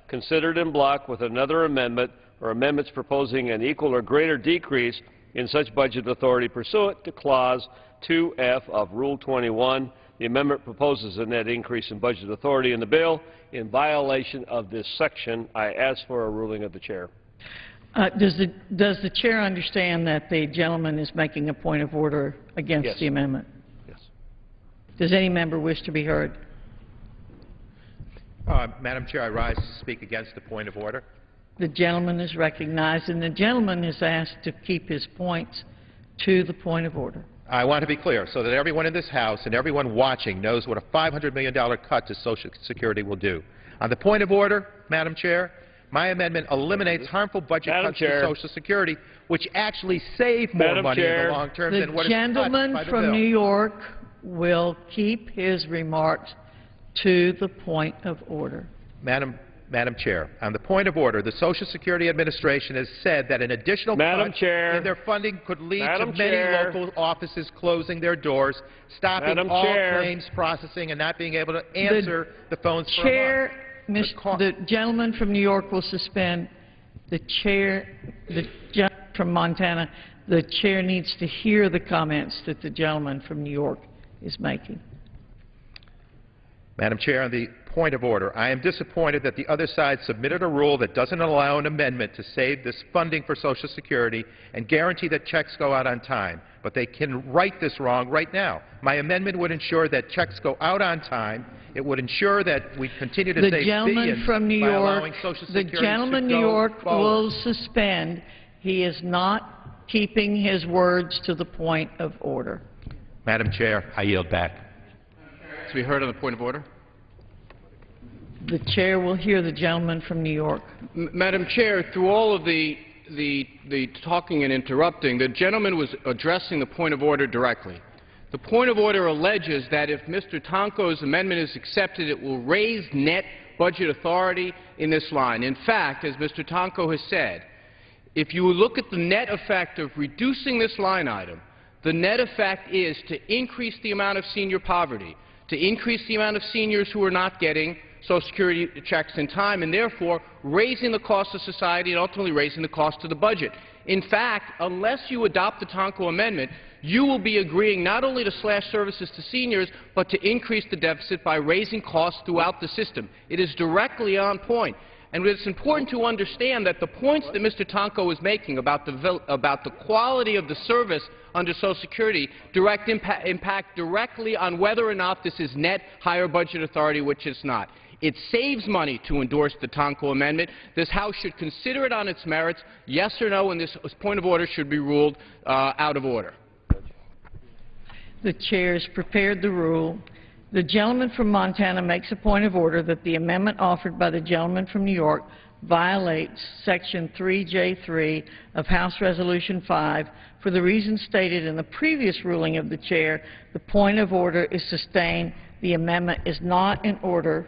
considered in block with another amendment or amendments proposing an equal or greater decrease in such budget authority pursuant to Clause 2F of Rule 21. The amendment proposes a net increase in budget authority in the bill. In violation of this section, I ask for a ruling of the Chair. Does the Chair understand that the gentleman is making a point of order against Yes. the amendment? Yes. Does any member wish to be heard? Madam Chair, I rise to speak against the point of order. The gentleman is recognized, and the gentleman is asked to keep his points to the point of order. I want to be clear so that everyone in this House and everyone watching knows what a $500 million cut to Social Security will do. On the point of order, Madam Chair, my amendment eliminates harmful budget cuts to Social Security, which actually save more money in the long term than what is cut by the bill. The gentleman from New York will keep his remarks to the point of order. Madam Chair, on the point of order, the Social Security Administration has said that an additional cut in their funding could lead to many local offices closing their doors, stopping all claims processing, and not being able to answer the phones for a month. The gentleman from New York will suspend. The gentleman from Montana, the Chair needs to hear the comments that the gentleman from New York is making. Madam Chair, on the point of order, I am disappointed that the other side submitted a rule that doesn't allow an amendment to save this funding for Social Security and guarantee that checks go out on time. But they can right this wrong right now. My amendment would ensure that checks go out on time. It would ensure that we continue to save billions by allowing Social Security to go forward. The gentleman from New York will suspend. He is not keeping his words to the point of order. Madam Chair, I yield back. To be heard on the point of order. The Chair will hear the gentleman from New York. Madam Chair, through all of the talking and interrupting, the gentleman was addressing the point of order directly. The point of order alleges that if Mr. Tonko's amendment is accepted, it will raise net budget authority in this line. In fact, as Mr. Tonko has said, if you look at the net effect of reducing this line item, the net effect is to increase the amount of senior poverty, to increase the amount of seniors who are not getting Social Security checks in time, and therefore raising the cost of society and ultimately raising the cost of the budget. In fact, unless you adopt the Tonko amendment, you will be agreeing not only to slash services to seniors, but to increase the deficit by raising costs throughout the system. It is directly on point. And it's important to understand that the points that Mr. Tonko is making about the quality of the service under Social Security impact directly on whether or not this is net higher budget authority, which it's not. It saves money to endorse the Tonko amendment. This House should consider it on its merits, yes or no, and this point of order should be ruled out of order. The Chair has prepared the rule. The gentleman from Montana makes a point of order that the amendment offered by the gentleman from New York violates Section 3J3 of House Resolution 5 for the reasons stated in the previous ruling of the Chair. The point of order is sustained. The amendment is not in order.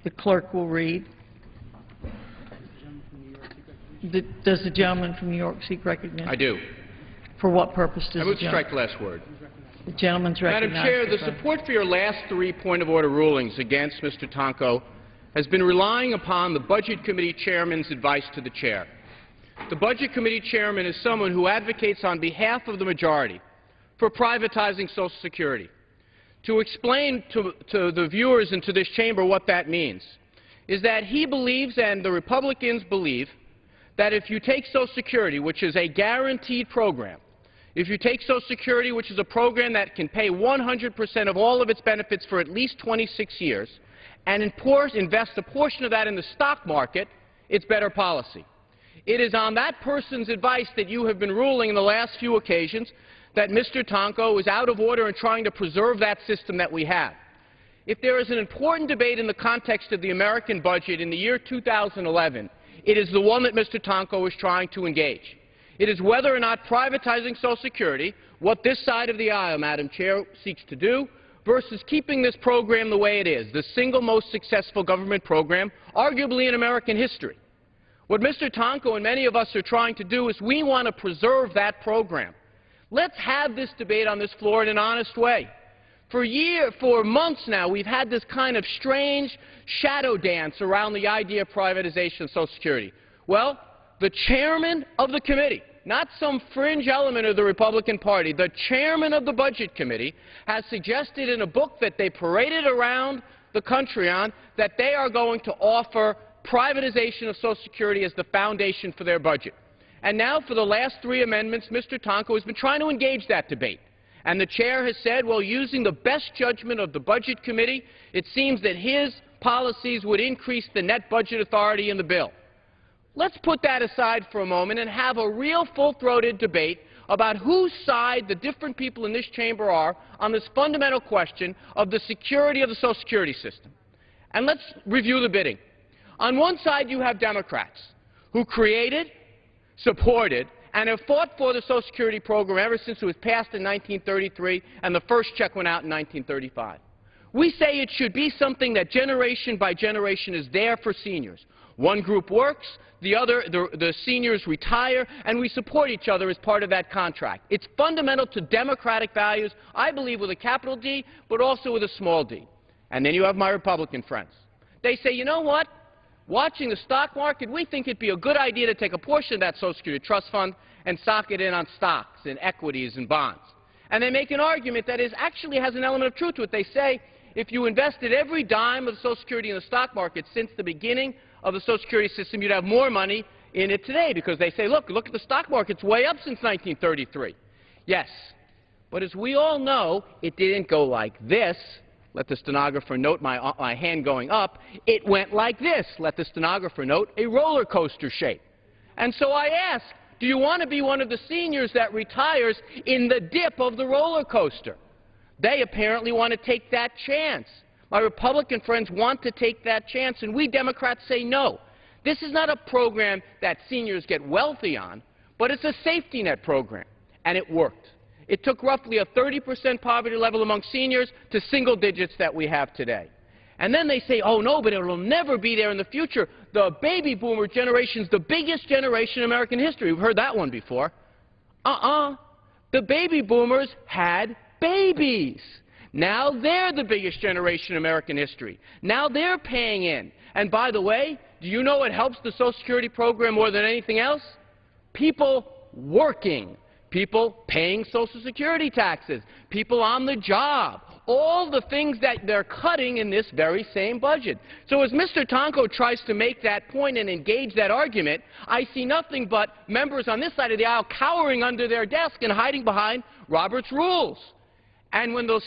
The clerk will read. Does the gentleman from New York seek recognition? I do. For what purpose does I would strike the last word. The gentleman's recognized. Madam Chair, the support for your last three point of order rulings against Mr. Tonko has been relying upon the Budget Committee Chairman's advice to the Chair. The Budget Committee Chairman is someone who advocates on behalf of the majority for privatizing Social Security. To explain to the viewers and to this chamber what that means is that he believes, and the Republicans believe, that if you take Social Security, which is a guaranteed program, if you take Social Security, which is a program that can pay 100% of all of its benefits for at least 26 years, and invest a portion of that in the stock market, it's better policy. It is on that person's advice that you have been ruling in the last few occasions that Mr. Tonko is out of order and trying to preserve that system that we have. If there is an important debate in the context of the American budget in the year 2011, it is the one that Mr. Tonko is trying to engage. It is whether or not privatizing Social Security, what this side of the aisle, Madam Chair, seeks to do, versus keeping this program the way it is, the single most successful government program, arguably in American history. What Mr. Tonko and many of us are trying to do is we want to preserve that program. Let's have this debate on this floor in an honest way. For months now, we've had this kind of strange shadow dance around the idea of privatization of Social Security. Well, the chairman of the committee, not some fringe element of the Republican Party, the chairman of the Budget Committee has suggested in a book that they paraded around the country on that they are going to offer privatization of Social Security as the foundation for their budget. And now, for the last 3 amendments, Mr. Tonko has been trying to engage that debate. And the chair has said, well, using the best judgment of the Budget Committee, it seems that his policies would increase the net budget authority in the bill. Let's put that aside for a moment and have a real full-throated debate about whose side the different people in this chamber are on this fundamental question of the security of the Social Security system. And let's review the bidding. On one side, you have Democrats who created, supported, and have fought for the Social Security program ever since it was passed in 1933 and the first check went out in 1935. We say it should be something that generation by generation is there for seniors. One group works, the seniors retire, and we support each other as part of that contract. It's fundamental to democratic values, I believe with a capital D, but also with a small d. And then you have my Republican friends. They say, you know what? Watching the stock market, we think it'd be a good idea to take a portion of that Social Security Trust Fund and sock it in on stocks and equities and bonds. And they make an argument that actually has an element of truth to it. They say if you invested every dime of Social Security in the stock market since the beginning of the Social Security system, you'd have more money in it today, because they say, look at the stock market, it's way up since 1933. Yes, but as we all know, it didn't go like this. Let the stenographer note my hand going up. It went like this. Let the stenographer note a roller coaster shape. And so I ask, do you want to be one of the seniors that retires in the dip of the roller coaster? They apparently want to take that chance. My Republican friends want to take that chance, and we Democrats say no. This is not a program that seniors get wealthy on, but it's a safety net program, and it worked. It took roughly a 30% poverty level among seniors to single digits that we have today. And then they say, oh, no, but it will never be there in the future. The baby boomer generation is the biggest generation in American history. We've heard that one before. The baby boomers had babies. Now they're the biggest generation in American history. Now they're paying in. And by the way, do you know what helps the Social Security program more than anything else? People working. People paying Social Security taxes, people on the job, all the things that they're cutting in this very same budget. So as Mr. Tonko tries to make that point and engage that argument, I see nothing but members on this side of the aisle cowering under their desk and hiding behind Robert's rules. And when the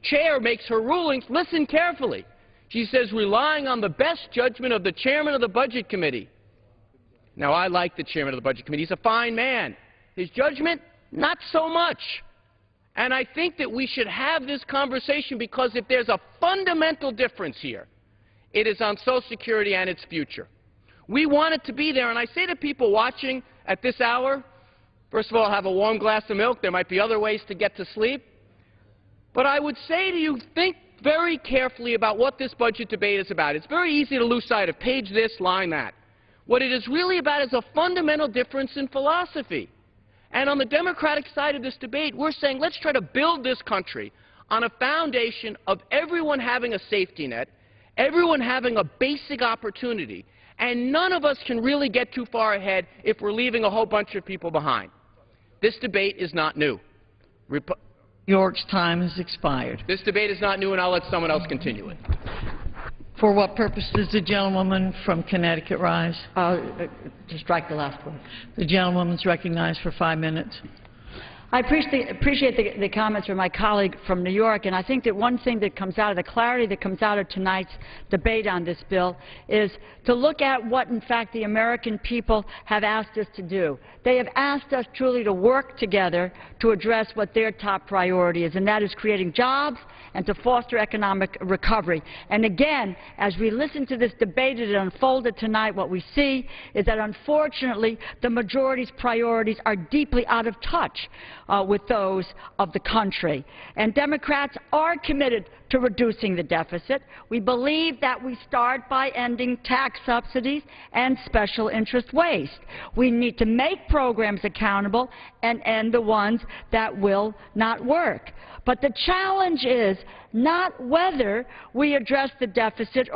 chair makes her rulings, listen carefully. She says, relying on the best judgment of the chairman of the Budget Committee. Now, I like the chairman of the Budget Committee. He's a fine man. His judgment, not so much. And I think that we should have this conversation, because if there's a fundamental difference here, it is on Social Security and its future. We want it to be there. And I say to people watching at this hour, first of all, have a warm glass of milk. There might be other ways to get to sleep. But I would say to you, think very carefully about what this budget debate is about. It's very easy to lose sight of page this, line that. What it is really about is a fundamental difference in philosophy. And on the Democratic side of this debate, we're saying let's try to build this country on a foundation of everyone having a safety net, everyone having a basic opportunity, and none of us can really get too far ahead if we're leaving a whole bunch of people behind. This debate is not new. York's time has expired. This debate is not new, and I'll let someone else continue it. For what purpose does the gentlewoman from Connecticut rise? To strike the last one. The gentlewoman's recognized for 5 minutes. I appreciate the comments from my colleague from New York, and I think that one thing that comes out of the clarity that comes out of tonight's debate on this bill is to look at what, in fact, the American people have asked us to do. They have asked us truly to work together to address what their top priority is, and that is creating jobs and to foster economic recovery. And again, as we listen to this debate as it unfolded tonight, what we see is that, unfortunately, the majority's priorities are deeply out of touch. with those of the country. And Democrats are committed to reducing the deficit. We believe that we start by ending tax subsidies and special interest waste. We need to make programs accountable and end the ones that will not work. But the challenge is not whether we address the deficit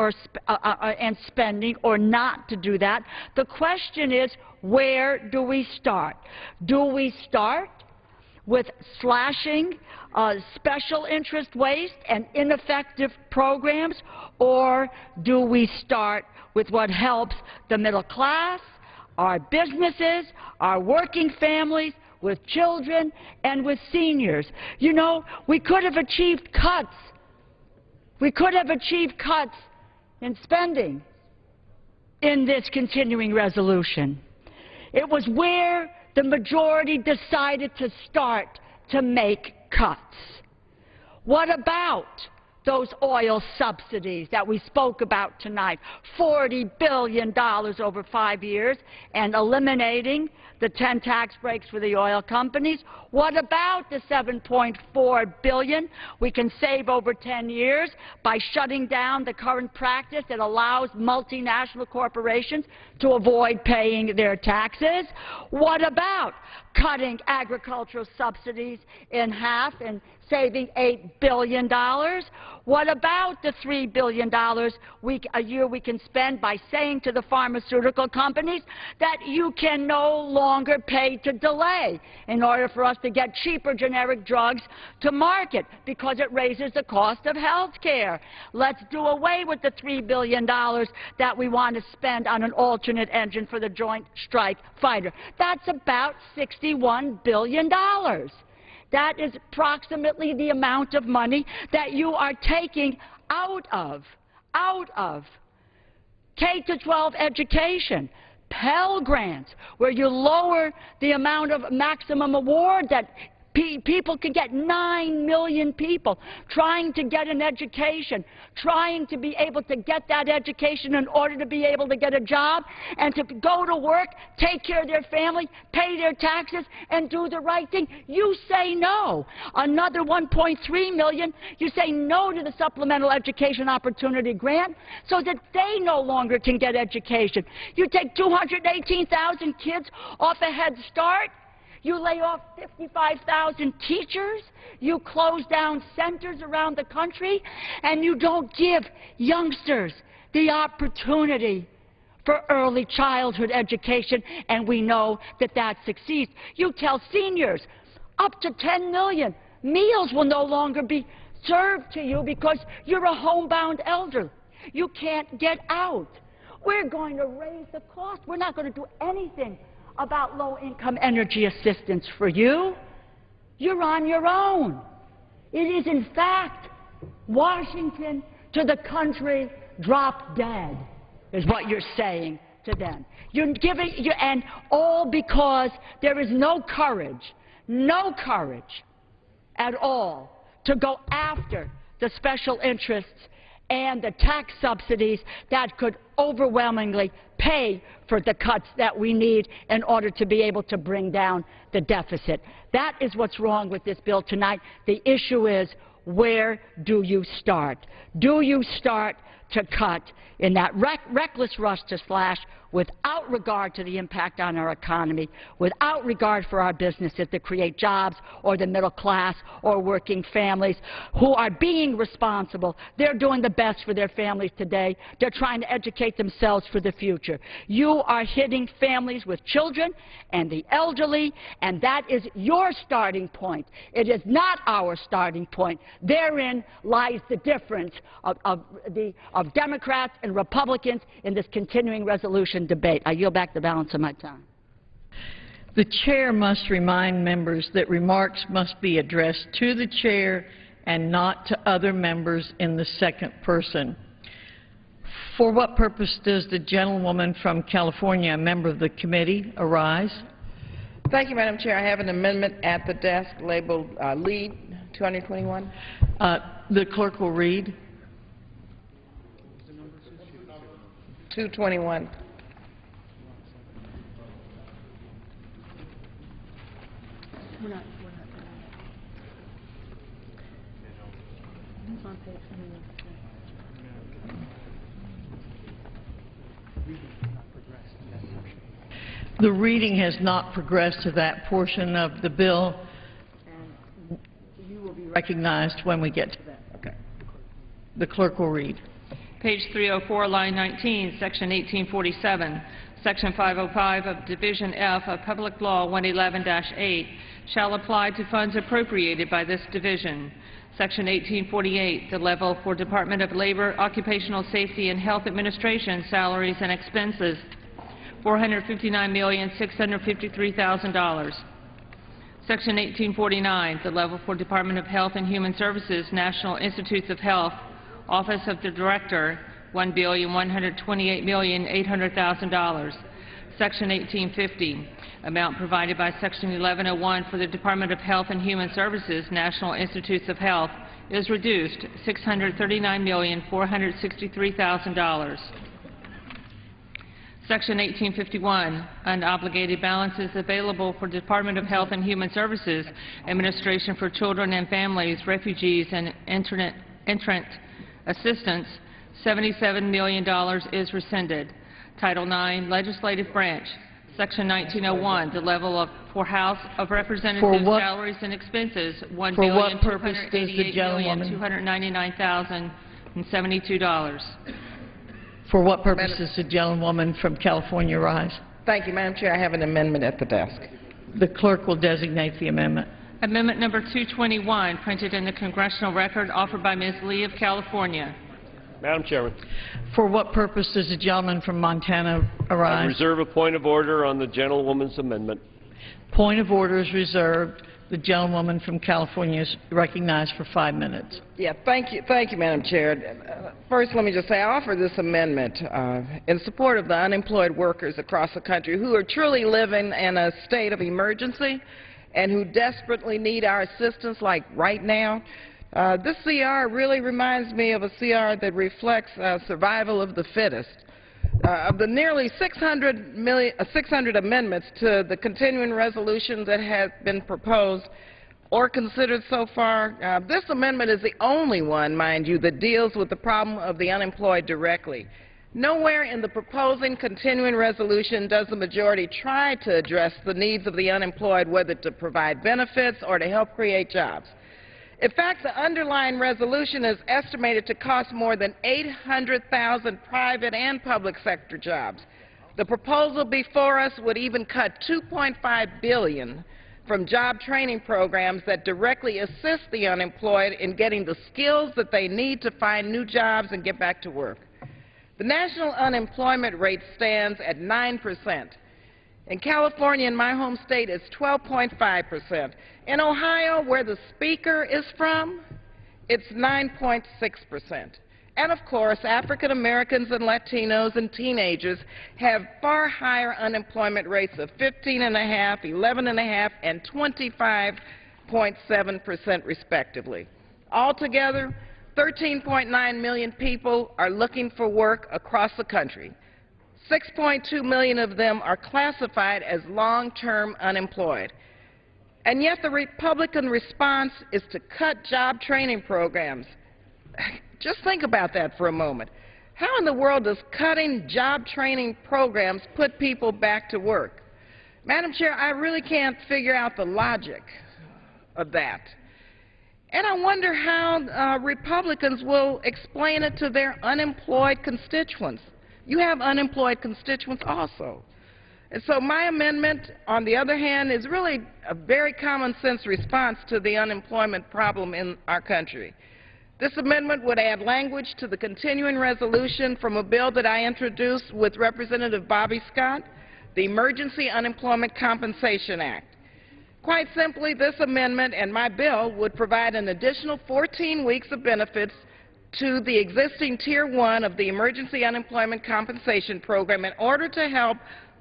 and spending or not to do that. The question is, where do we start? Do we start with slashing special interest waste and ineffective programs, or do we start with what helps the middle class, our businesses, our working families, with children and with seniors? You know, we could have achieved cuts. We could have achieved cuts in spending in this continuing resolution. It was where the majority decided to start to make cuts. What about those oil subsidies that we spoke about tonight? $40 billion over 5 years, and eliminating the 10 tax breaks for the oil companies. What about the $7.4 billion we can save over 10 years by shutting down the current practice that allows multinational corporations to avoid paying their taxes? What about cutting agricultural subsidies in half and saving $8 billion? What about the $3 billion a year we can spend by saying to the pharmaceutical companies that you can no longer pay to delay in order for us to get cheaper generic drugs to market because it raises the cost of health care? Let's do away with the $3 billion that we want to spend on an alternate engine for the Joint Strike Fighter. That's about $61 billion. That is approximately the amount of money that you are taking out of K-12 education, Pell Grants, where you lower the amount of maximum award that people can get. 9 million people trying to get an education, trying to be able to get that education in order to be able to get a job and to go to work, take care of their family, pay their taxes, and do the right thing. You say no. Another 1.3 million, you say no to the Supplemental Education Opportunity Grant so that they no longer can get education. You take 218,000 kids off a Head Start. You lay off 55,000 teachers, you close down centers around the country, and you don't give youngsters the opportunity for early childhood education, and we know that that succeeds. You tell seniors up to 10 million meals will no longer be served to you because you're a homebound elder. You can't get out. We're going to raise the cost. We're not going to do anything about low-income energy assistance for you. You're on your own. It is, in fact, Washington to the country, drop dead, is what you're saying to them. You're giving, and all because there is no courage at all to go after the special interests and the tax subsidies that could overwhelmingly pay for the cuts that we need in order to be able to bring down the deficit. That is what's wrong with this bill tonight. The issue is, where do you start? Do you start to cut in that reckless rush to slash without regard to the impact on our economy, without regard for our businesses that create jobs or the middle class or working families who are being responsible? They're doing the best for their families today. They're trying to educate themselves for the future. You are hitting families with children and the elderly, and that is your starting point. It is not our starting point. Therein lies the difference of Democrats and Republicans in this continuing resolution debate. I yield back the balance of my time. The chair must remind members that remarks must be addressed to the chair and not to other members in the second person. For what purpose does the gentlewoman from California, a member of the committee, arise? Thank you, Madam Chair. I have an amendment at the desk labeled Lead 2021. The clerk will read. 221. The reading has not progressed to that portion of the bill, and you will be recognized when we get to that. Okay. The clerk will read. Page 304, line 19, Section 1847, Section 505 of Division F of Public Law 111-8 shall apply to funds appropriated by this division. Section 1848, the level for Department of Labor, Occupational Safety and Health Administration salaries and expenses, $459,653,000. Section 1849, the level for Department of Health and Human Services, National Institutes of Health, Office of the Director, $1,128,800,000. Section 1850, amount provided by Section 1101 for the Department of Health and Human Services, National Institutes of Health, is reduced $639,463,000. Section 1851, unobligated balances available for Department of Health and Human Services, Administration for Children and Families, Refugees, and Entrant Assistance, $77 million is rescinded. Title IX, Legislative Branch, Section 1901, the level for House of Representatives salaries and expenses, $1,288,299,072. For what purpose does the gentlewoman from California rise? Thank you, Madam Chair. I have an amendment at the desk. The clerk will designate the amendment. Amendment number 221, printed in the Congressional Record, offered by Ms. Lee of California. Madam Chairman. For what purpose does the gentleman from Montana I arise? reserve a point of order on the gentlewoman's amendment. Point of order is reserved. The gentlewoman from California is recognized for 5 minutes. Yeah, thank you, Madam Chair. First, let me just say I offer this amendment in support of the unemployed workers across the country who are truly living in a state of emergency and who desperately need our assistance, like right now. This CR really reminds me of a CR that reflects survival of the fittest. Of the nearly 600 amendments to the continuing resolution that has been proposed or considered so far, this amendment is the only one, mind you, that deals with the problem of the unemployed directly. Nowhere in the proposing continuing resolution does the majority try to address the needs of the unemployed, whether to provide benefits or to help create jobs. In fact, the underlying resolution is estimated to cost more than 800,000 private and public sector jobs. The proposal before us would even cut $2.5 billion from job training programs that directly assist the unemployed in getting the skills that they need to find new jobs and get back to work. The national unemployment rate stands at 9%. In California, in my home state, it's 12.5%. In Ohio, where the Speaker is from, it's 9.6%. And of course, African Americans and Latinos and teenagers have far higher unemployment rates of 15.5%, 11.5%, and 25.7% respectively. Altogether, 13.9 million people are looking for work across the country. 6.2 million of them are classified as long-term unemployed. And yet the Republican response is to cut job training programs. Just think about that for a moment. How in the world does cutting job training programs put people back to work? Madam Chair, I really can't figure out the logic of that. And I wonder how Republicans will explain it to their unemployed constituents. You have unemployed constituents also. And so my amendment, on the other hand, is really a very common sense response to the unemployment problem in our country. This amendment would add language to the continuing resolution from a bill that I introduced with Representative Bobby Scott, the Emergency Unemployment Compensation Act. Quite simply, this amendment and my bill would provide an additional 14 weeks of benefits to the existing Tier 1 of the Emergency Unemployment Compensation Program in order to help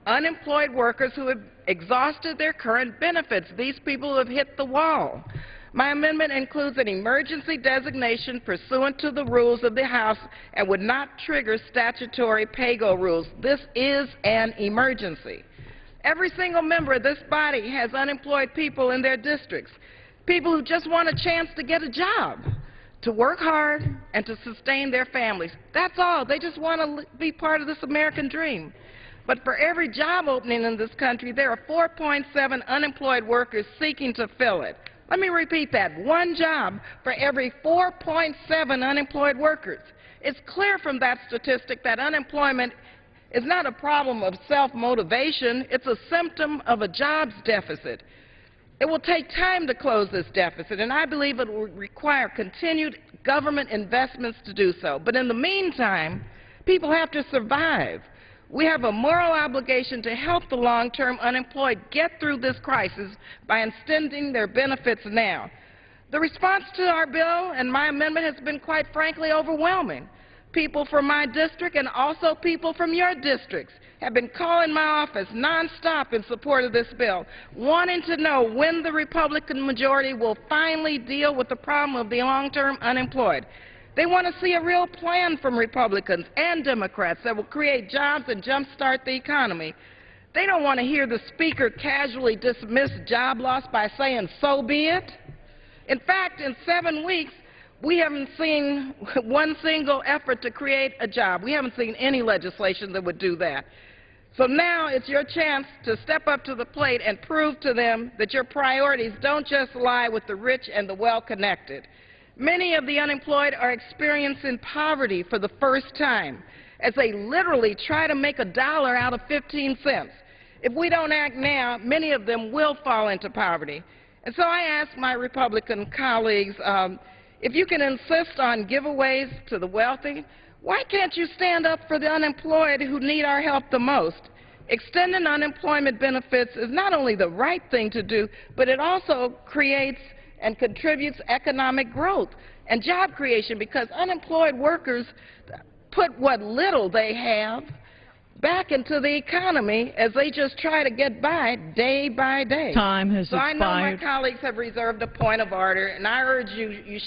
unemployed workers who have exhausted their current benefits. These people have hit the wall. My amendment includes an emergency designation pursuant to the rules of the House and would not trigger statutory pay-go rules. This is an emergency. Every single member of this body has unemployed people in their districts, people who just want a chance to get a job, to work hard, and to sustain their families. That's all. They just want to be part of this American dream. But for every job opening in this country, there are 4.7 unemployed workers seeking to fill it. Let me repeat that. One job for every 4.7 unemployed workers. It's clear from that statistic that unemployment is not a problem of self-motivation. It's a symptom of a jobs deficit. It will take time to close this deficit, and I believe it will require continued government investments to do so. But in the meantime, people have to survive. We have a moral obligation to help the long-term unemployed get through this crisis by extending their benefits now. The response to our bill and my amendment has been, quite frankly, overwhelming. People from my district and also people from your districts have been calling my office nonstop in support of this bill, wanting to know when the Republican majority will finally deal with the problem of the long-term unemployed. They want to see a real plan from Republicans and Democrats that will create jobs and jumpstart the economy. They don't want to hear the Speaker casually dismiss job loss by saying, so be it. In fact, in 7 weeks, we haven't seen one single effort to create a job. We haven't seen any legislation that would do that. So now it's your chance to step up to the plate and prove to them that your priorities don't just lie with the rich and the well-connected. Many of the unemployed are experiencing poverty for the first time as they literally try to make $1 out of 15 cents. If we don't act now, many of them will fall into poverty. And so I ask my Republican colleagues, if you can insist on giveaways to the wealthy, why can't you stand up for the unemployed who need our help the most? Extending unemployment benefits is not only the right thing to do, but it also creates and contributes economic growth and job creation, because unemployed workers put what little they have back into the economy as they just try to get by day by day. Time has expired. So I know my colleagues have reserved a point of order, and I urge you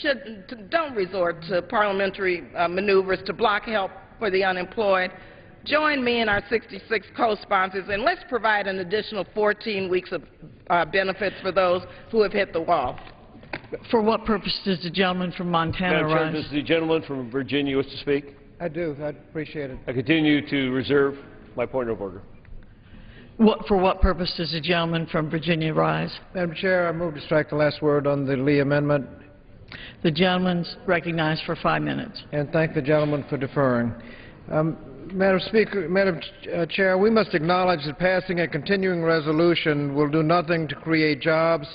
don't resort to parliamentary maneuvers to block help for the unemployed. Join me and our 66 co-sponsors, and let's provide an additional 14 weeks of benefits for those who have hit the wall. For what purpose does the gentleman from Montana Madam Chair, rise? does the gentleman from Virginia wish to speak? I do. I'd appreciate it. I continue to reserve my point of order. For what purpose does the gentleman from Virginia rise? Madam Chair, I move to strike the last word on the Lee amendment. The gentleman's recognized for 5 minutes. And thank the gentleman for deferring. Madam Chair, we must acknowledge that passing a continuing resolution will do nothing to create jobs.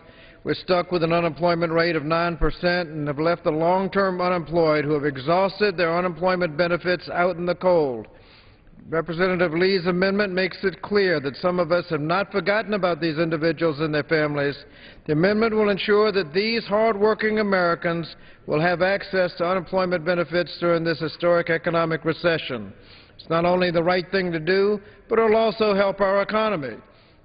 We're stuck with an unemployment rate of 9% and have left the long-term unemployed who have exhausted their unemployment benefits out in the cold. Representative Lee's amendment makes it clear that some of us have not forgotten about these individuals and their families. The amendment will ensure that these hard-working Americans will have access to unemployment benefits during this historic economic recession. It's not only the right thing to do, but it will also help our economy.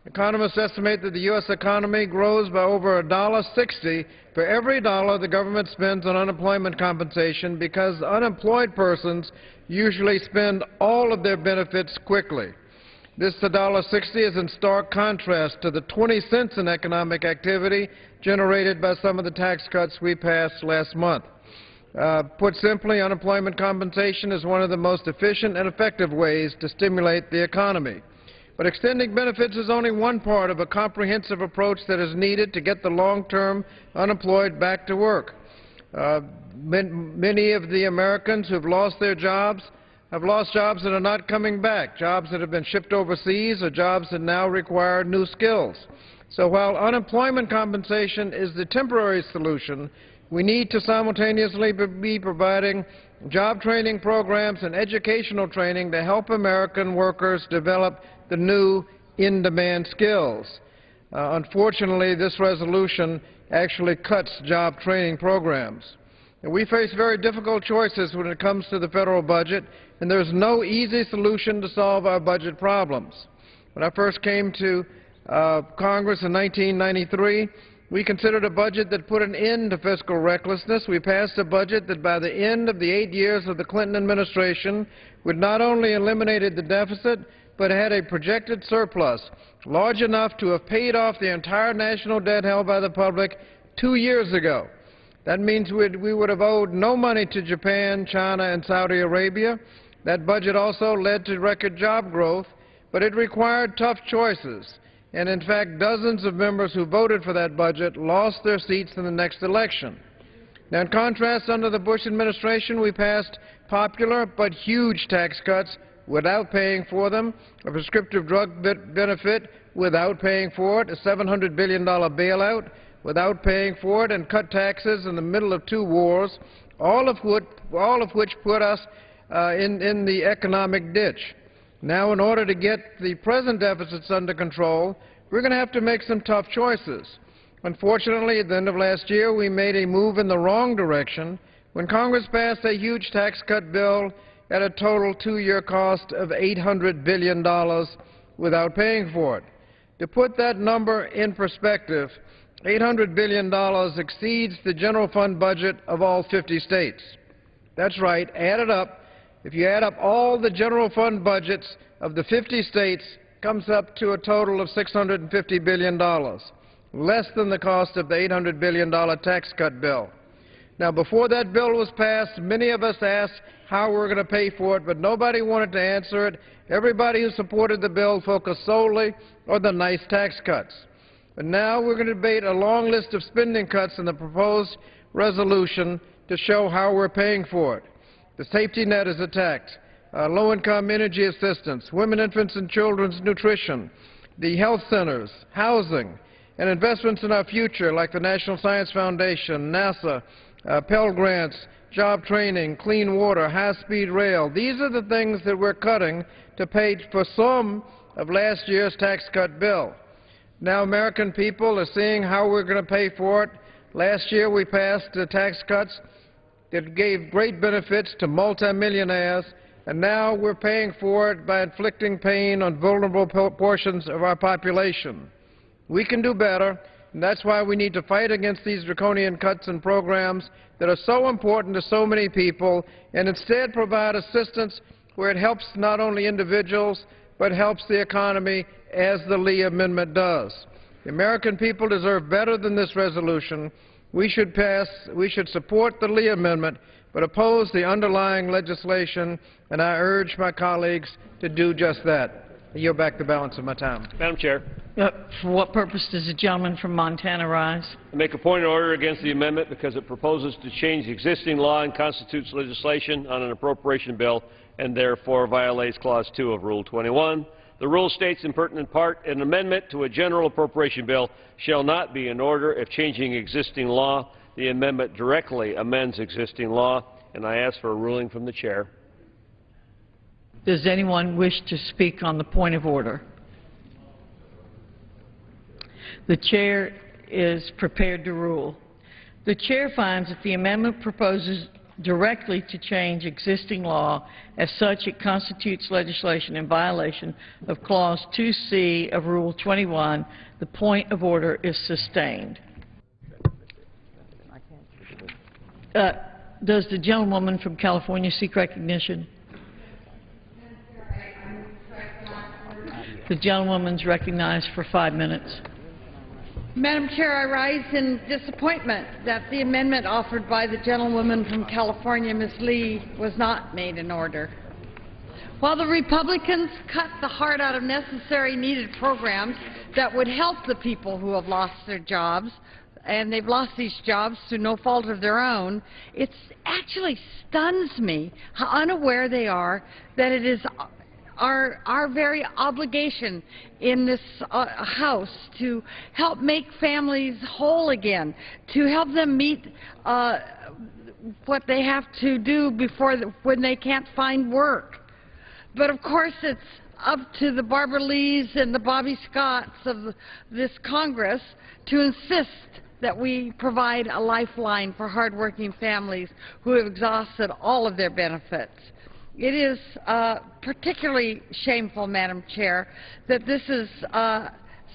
Economists estimate that the U.S. economy grows by over $1.60 for every dollar the government spends on unemployment compensation, because unemployed persons usually spend all of their benefits quickly. This $1.60 is in stark contrast to the 20 cents in economic activity generated by some of the tax cuts we passed last month. Put simply, unemployment compensation is one of the most efficient and effective ways to stimulate the economy. But extending benefits is only one part of a comprehensive approach that is needed to get the long-term unemployed back to work. Many of the Americans who have lost their jobs have lost jobs that are not coming back, jobs that have been shipped overseas or jobs that now require new skills. So while unemployment compensation is the temporary solution, we need to simultaneously be providing job training programs and educational training to help American workers develop the new in-demand skills. Unfortunately, this resolution actually cuts job training programs. And we face very difficult choices when it comes to the federal budget, and there's no easy solution to solve our budget problems. When I first came to Congress in 1993, we considered a budget that put an end to fiscal recklessness. We passed a budget that by the end of the 8 years of the Clinton administration would not only eliminated the deficit, but had a projected surplus large enough to have paid off the entire national debt held by the public 2 years ago. That means we would have owed no money to Japan, China, and Saudi Arabia. That budget also led to record job growth, but it required tough choices. And in fact, dozens of members who voted for that budget lost their seats in the next election. Now, in contrast, under the Bush administration, we passed popular but huge tax cuts without paying for them, a prescriptive drug benefit without paying for it, a $700 billion bailout without paying for it, and cut taxes in the middle of two wars, all of which put us in the economic ditch. Now, in order to get the present deficits under control, we're going to have to make some tough choices. Unfortunately, at the end of last year, we made a move in the wrong direction when Congress passed a huge tax cut bill at a total two-year cost of $800 billion without paying for it. To put that number in perspective, $800 billion exceeds the general fund budget of all 50 states. That's right, add it up. If you add up all the general fund budgets of the 50 states, it comes up to a total of $650 billion, less than the cost of the $800 billion tax cut bill. Now, before that bill was passed, many of us asked how we were going to pay for it, but nobody wanted to answer it. Everybody who supported the bill focused solely on the nice tax cuts. But now we're going to debate a long list of spending cuts in the proposed resolution to show how we're paying for it. The safety net is attacked, low-income energy assistance, women, infants, and children's nutrition, the health centers, housing, and investments in our future like the National Science Foundation, NASA, Pell Grants, job training, clean water, high-speed rail. These are the things that we're cutting to pay for some of last year's tax cut bill. Now American people are seeing how we're going to pay for it. Last year we passed tax cuts that gave great benefits to multimillionaires, and now we're paying for it by inflicting pain on vulnerable portions of our population. We can do better, and that's why we need to fight against these draconian cuts and programs that are so important to so many people, and instead provide assistance where it helps not only individuals, but helps the economy, as the Lee Amendment does. The American people deserve better than this resolution. We should support the Lee Amendment, but oppose the underlying legislation, and I urge my colleagues to do just that. I yield back the balance of my time. Madam Chair. For what purpose does the gentleman from Montana rise? I make a point of order against the amendment because it proposes to change existing law and constitutes legislation on an appropriation bill and therefore violates Clause 2 of Rule 21. The rule states in pertinent part, an amendment to a general appropriation bill shall not be in order if changing existing law. The amendment directly amends existing law, and I ask for a ruling from the Chair. Does anyone wish to speak on the point of order? The Chair is prepared to rule. The Chair finds that the amendment proposes directly to change existing law. As such, it constitutes legislation in violation of Clause 2C of Rule 21. The point of order is sustained. Does the gentlewoman from California seek recognition? The gentlewoman is recognized for 5 minutes. Madam Chair, I rise in disappointment that the amendment offered by the gentlewoman from California, Ms. Lee, was not made in order. While the Republicans cut the heart out of necessary, needed programs that would help the people who have lost their jobs, and they've lost these jobs through no fault of their own, it actually stuns me how unaware they are that it is our very obligation in this House to help make families whole again, to help them meet what they have to do when they can't find work. But of course it's up to the Barbara Lees and the Bobby Scotts of this Congress to insist that we provide a lifeline for hardworking families who have exhausted all of their benefits. It is particularly shameful, Madam Chair, that this is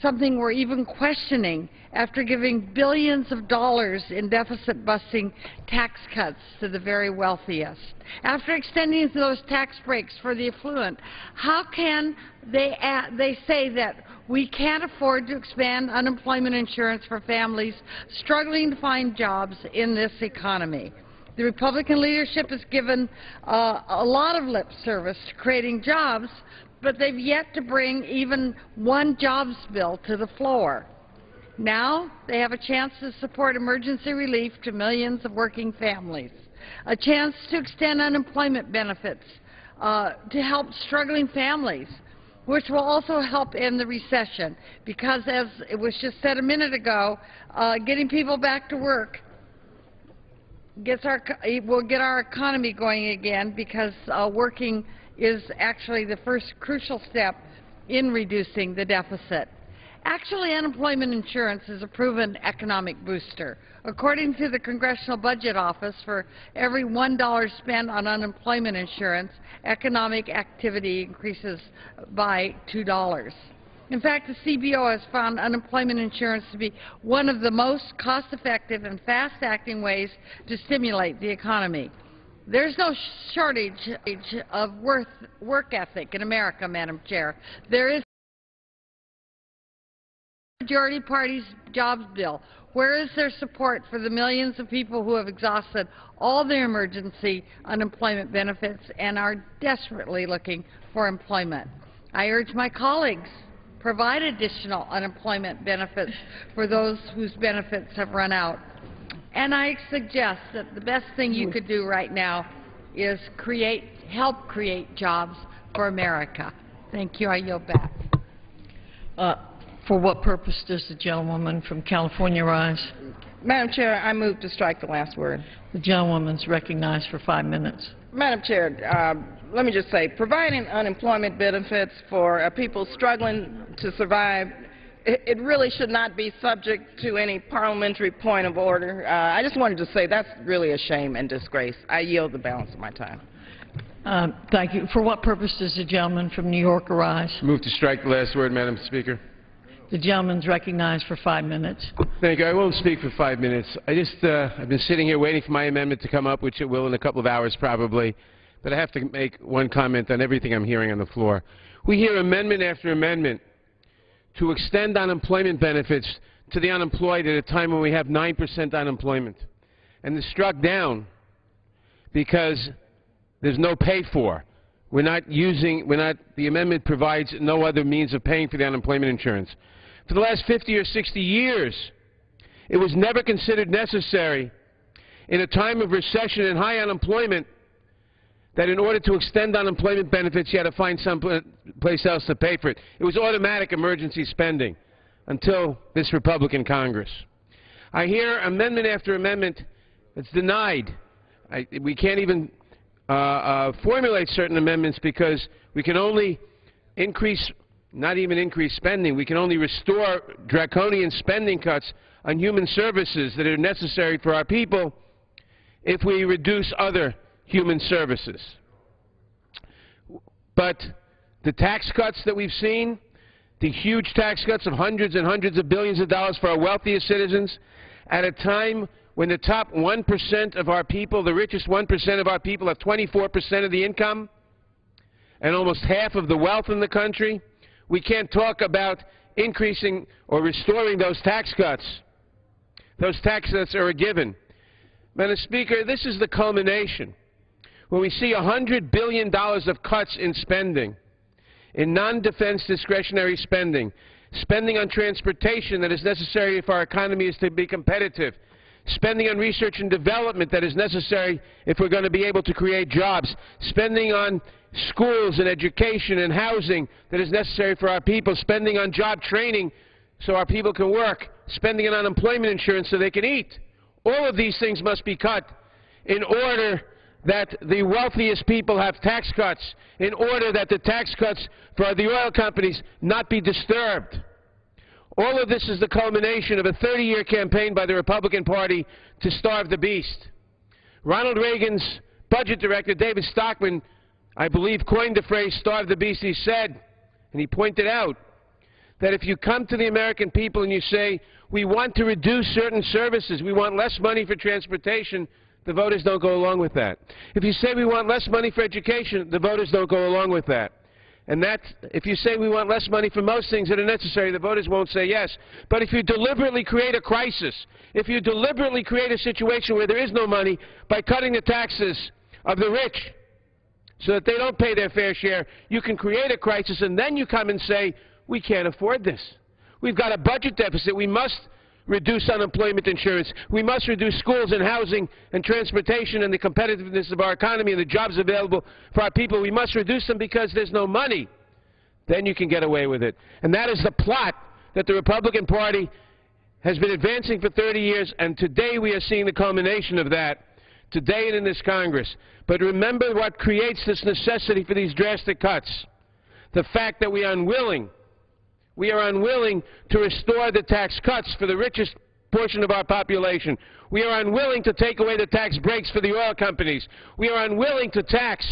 something we're even questioning after giving billions of dollars in deficit-busting tax cuts to the very wealthiest. After extending those tax breaks for the affluent, how can they say that we can't afford to expand unemployment insurance for families struggling to find jobs in this economy? The Republican leadership has given a lot of lip service to creating jobs, but they've yet to bring even one jobs bill to the floor. Now they have a chance to support emergency relief to millions of working families, a chance to extend unemployment benefits to help struggling families, which will also help end the recession, because as it was just said a minute ago, getting people back to work will get our economy going again, because working is actually the first crucial step in reducing the deficit. Actually, unemployment insurance is a proven economic booster. According to the Congressional Budget Office, for every $1 spent on unemployment insurance, economic activity increases by $2. In fact, the CBO has found unemployment insurance to be one of the most cost-effective and fast-acting ways to stimulate the economy. There's no shortage of work ethic in America, Madam Chair. There is majority party's jobs bill. Where is their support for the millions of people who have exhausted all their emergency unemployment benefits and are desperately looking for employment? I urge my colleagues, provide additional unemployment benefits for those whose benefits have run out. And I suggest that the best thing you could do right now is help create jobs for America. Thank you. I yield back. For what purpose does the gentlewoman from California rise? Madam Chair, I move to strike the last word. The gentlewoman's recognized for 5 minutes. Madam Chair, let me just say, providing unemployment benefits for people struggling to survive, it really should not be subject to any parliamentary point of order. I just wanted to say that's really a shame and disgrace. I yield the balance of my time. Thank you. For what purpose does the gentleman from New York arise? Move to strike the last word, Madam Speaker. The gentleman's recognized for 5 minutes. Thank you. I won't speak for 5 minutes. I've been sitting here waiting for my amendment to come up, which it will in a couple of hours probably. But I have to make one comment on everything I'm hearing on the floor. We hear amendment after amendment to extend unemployment benefits to the unemployed at a time when we have 9% unemployment. And they're struck down because there's no pay for. The amendment provides no other means of paying for the unemployment insurance. For the last 50 or 60 years, it was never considered necessary in a time of recession and high unemployment that in order to extend unemployment benefits, you had to find some place else to pay for it. It was automatic emergency spending until this Republican Congress. I hear amendment after amendment that's denied. We can't even formulate certain amendments because we can only not even increase spending. We can only restore draconian spending cuts on human services that are necessary for our people if we reduce other human services. But the tax cuts that we've seen, the huge tax cuts of hundreds and hundreds of billions of dollars for our wealthiest citizens, at a time when the top 1% of our people, the richest 1% of our people, have 24% of the income and almost half of the wealth in the country, we can't talk about increasing or restoring those tax cuts. Those tax cuts are a given. Madam Speaker, this is the culmination. When we see $100 billion of cuts in spending, in non-defense discretionary spending, spending on transportation that is necessary if our economy is to be competitive, spending on research and development that is necessary if we're going to be able to create jobs, spending on schools and education and housing that is necessary for our people, spending on job training so our people can work, spending on unemployment insurance so they can eat. All of these things must be cut in order that the wealthiest people have tax cuts, in order that the tax cuts for the oil companies not be disturbed. All of this is the culmination of a 30-year campaign by the Republican Party to starve the beast. Ronald Reagan's budget director, David Stockman, I believe coined the phrase starve the beast. He said, and he pointed out, that if you come to the American people and you say, we want to reduce certain services, we want less money for transportation, the voters don't go along with that. If you say we want less money for education, the voters don't go along with that. And if you say we want less money for most things that are necessary, the voters won't say yes. But if you deliberately create a crisis, if you deliberately create a situation where there is no money by cutting the taxes of the rich, so that they don't pay their fair share, you can create a crisis, and then you come and say, we can't afford this. We've got a budget deficit. We must reduce unemployment insurance. We must reduce schools and housing and transportation and the competitiveness of our economy and the jobs available for our people. We must reduce them because there's no money. Then you can get away with it. And that is the plot that the Republican Party has been advancing for 30 years, and today we are seeing the culmination of that, today and in this Congress. But remember what creates this necessity for these drastic cuts. The fact that we are unwilling to restore the tax cuts for the richest portion of our population. We are unwilling to take away the tax breaks for the oil companies. We are unwilling to tax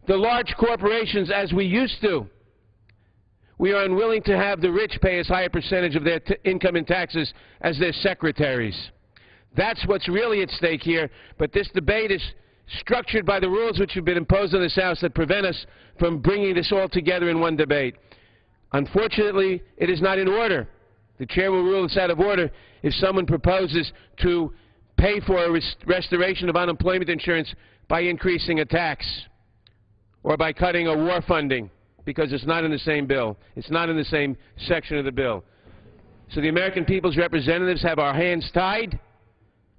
the large corporations as we used to. We are unwilling to have the rich pay as high a percentage of their income in taxes as their secretaries. That's what's really at stake here, but this debate is structured by the rules which have been imposed on this House that prevent us from bringing this all together in one debate. Unfortunately, it is not in order. The Chair will rule this out of order if someone proposes to pay for a restoration of unemployment insurance by increasing a tax or by cutting a war funding, because it's not in the same bill. It's not in the same section of the bill. So the American people's representatives have our hands tied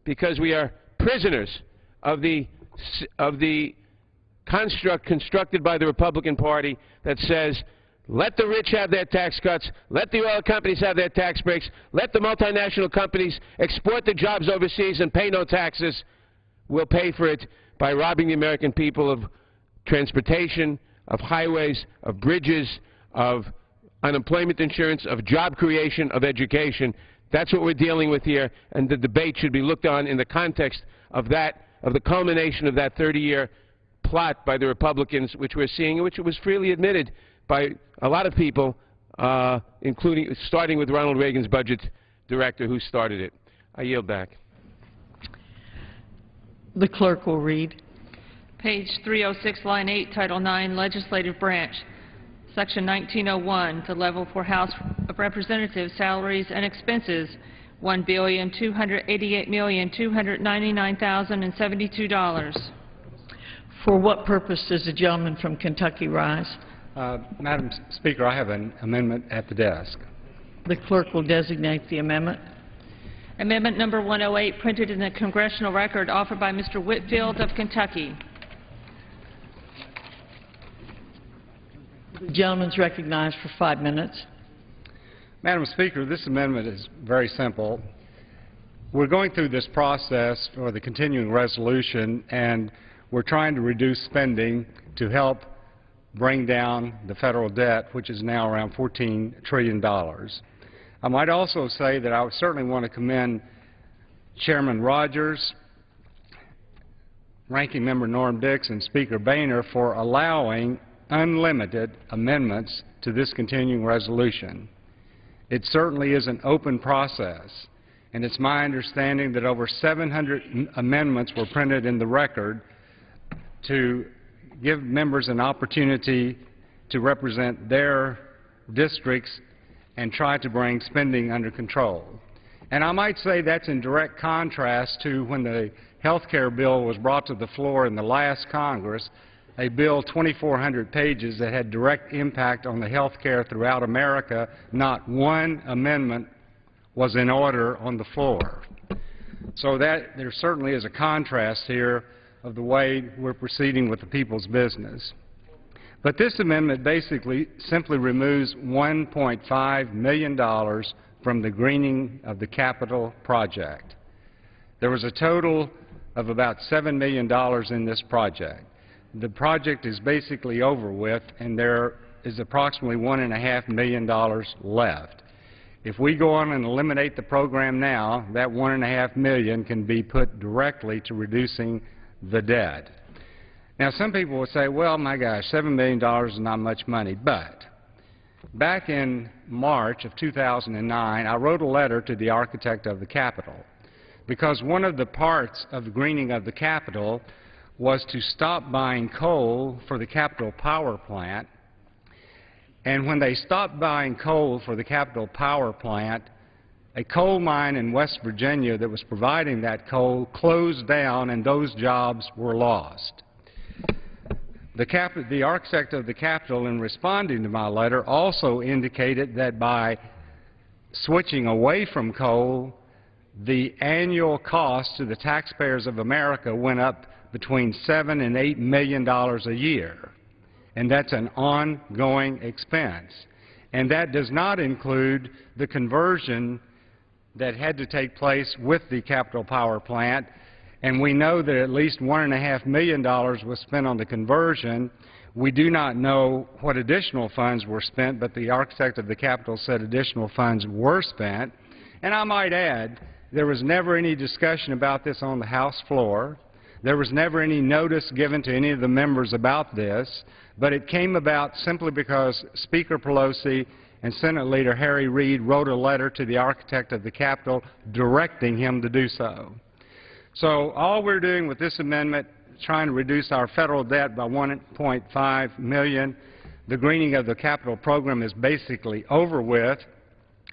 because we are prisoners of the construct constructed by the Republican Party that says, let the rich have their tax cuts, let the oil companies have their tax breaks, let the multinational companies export the jobs overseas and pay no taxes. We'll pay for it by robbing the American people of transportation, of highways, of bridges, of unemployment insurance, of job creation, of education. That's what we're dealing with here, and the debate should be looked on in the context of that, of the culmination of that 30-year plot by the Republicans, which we're seeing, which was freely admitted by a lot of people, starting with Ronald Reagan's budget director who started it. I yield back. The clerk will read. Page 306, line 8, Title IX, Legislative Branch, Section 1901, the level for House of Representatives salaries and expenses, $1,288,299,072. For what purpose does the gentleman from Kentucky rise? Madam Speaker, I have an amendment at the desk. The clerk will designate the amendment. Amendment number 108, printed in the Congressional Record, offered by Mr. Whitfield of Kentucky. The gentleman is recognized for 5 minutes. Madam Speaker, this amendment is very simple. We're going through this process for the continuing resolution, and we're trying to reduce spending to help bring down the federal debt, which is now around $14 trillion. I might also say that I would certainly want to commend Chairman Rogers, Ranking Member Norm Dix, and Speaker Boehner for allowing unlimited amendments to this continuing resolution. It certainly is an open process, and it's my understanding that over 700 amendments were printed in the record to give members an opportunity to represent their districts and try to bring spending under control. And I might say that's in direct contrast to when the health care bill was brought to the floor in the last Congress, a bill 2,400 pages that had direct impact on the health care throughout America. Not one amendment was in order on the floor. So that there certainly is a contrast here of the way we're proceeding with the people's business. But this amendment basically simply removes $1.5 million from the greening of the Capitol project. There was a total of about $7 million in this project. The project is basically over with, and there is approximately $1.5 million left. If we go on and eliminate the program now, that $1.5 million can be put directly to reducing the debt. Now, some people will say, well, my gosh, $7 million is not much money. But back in March of 2009, I wrote a letter to the architect of the Capitol, because one of the parts of the greening of the Capitol was to stop buying coal for the Capitol Power Plant. And when they stopped buying coal for the Capitol Power Plant, a coal mine in West Virginia that was providing that coal closed down, and those jobs were lost. The architect of the Capitol, in responding to my letter, also indicated that by switching away from coal, the annual cost to the taxpayers of America went up between $7 and $8 million a year, and that's an ongoing expense. And that does not include the conversion that had to take place with the Capitol Power Plant, and we know that at least $1.5 million was spent on the conversion. We do not know what additional funds were spent, but the architect of the Capitol said additional funds were spent. And I might add, there was never any discussion about this on the House floor. There was never any notice given to any of the members about this, but it came about simply because Speaker Pelosi and Senate Leader Harry Reid wrote a letter to the architect of the Capitol directing him to do so. So all we're doing with this amendment is trying to reduce our federal debt by $1.5 million. The greening of the Capitol program is basically over with.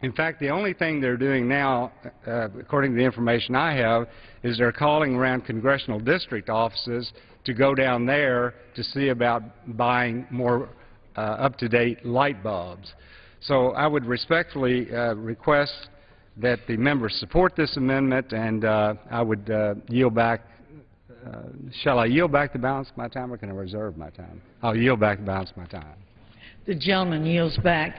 In fact, the only thing they're doing now, according to the information I have, is they're calling around congressional district offices to go down there to see about buying more up-to-date light bulbs. So I would respectfully request that the members support this amendment, and I would yield back. Shall I yield back the balance of my time, or can I reserve my time? I'll yield back the balance of my time. The gentleman yields back.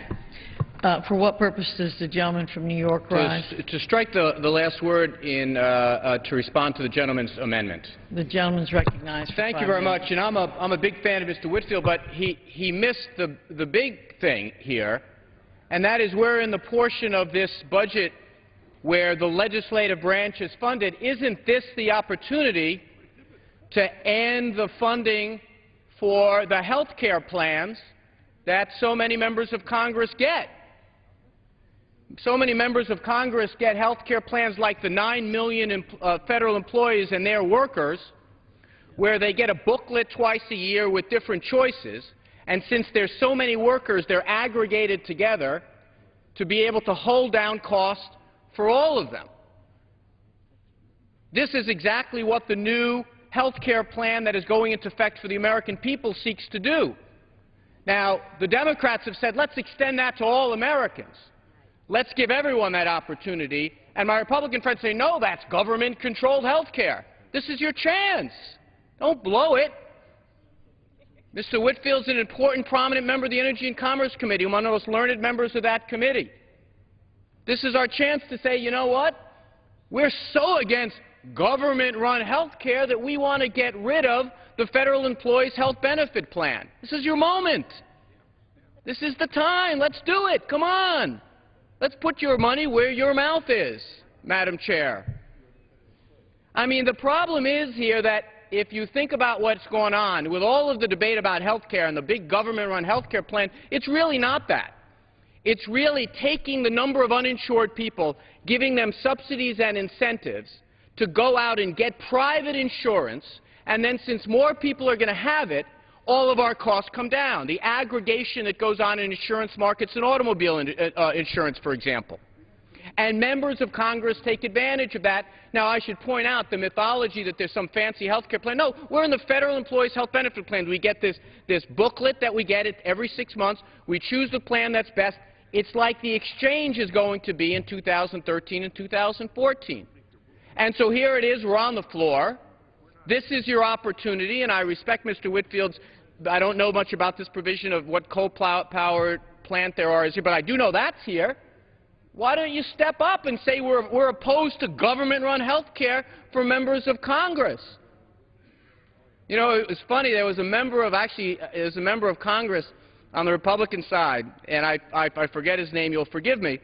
For what purpose does the gentleman from New York rise? To strike the last word in to respond to the gentleman's amendment. The gentleman's recognized. Thank you very much. And I'm a big fan of Mr. Whitfield, but he missed the big thing here, and that is we're in the portion of this budget where the legislative branch is funded. Isn't this the opportunity to end the funding for the health care plans that so many members of Congress get? So many members of Congress get health care plans like the 9 million federal employees and their workers, where they get a booklet twice a year with different choices, and since there's so many workers, they're aggregated together to be able to hold down costs for all of them. This is exactly what the new health care plan that is going into effect for the American people seeks to do. Now, the Democrats have said, let's extend that to all Americans. Let's give everyone that opportunity. And my Republican friends say, no, that's government-controlled health care. This is your chance. Don't blow it. Mr. Whitfield's an important, prominent member of the Energy and Commerce Committee, one of the most learned members of that committee. This is our chance to say, you know what? We're so against government-run health care that we want to get rid of the Federal Employees Health Benefit Plan. This is your moment. This is the time. Let's do it. Come on. Let's put your money where your mouth is, Madam Chair. I mean, the problem is here that if you think about what's going on with all of the debate about health care and the big government-run health care plan, it's really not that. It's really taking the number of uninsured people, giving them subsidies and incentives to go out and get private insurance, and then since more people are going to have it, all of our costs come down. The aggregation that goes on in insurance markets and automobile insurance, for example. And members of Congress take advantage of that. Now, I should point out the mythology that there's some fancy health care plan. No, we're in the Federal Employees Health Benefit Plan. We get this booklet that we get every 6 months. We choose the plan that's best. It's like the exchange is going to be in 2013 and 2014. And so here it is. We're on the floor. This is your opportunity, and I respect Mr. Whitfield's. I don't know much about this provision of what coal-powered plant there is here, but I do know that's here. Why don't you step up and say we're opposed to government-run health care for members of Congress? You know, it was funny. There was a member of Congress on the Republican side, and I forget his name. You'll forgive me,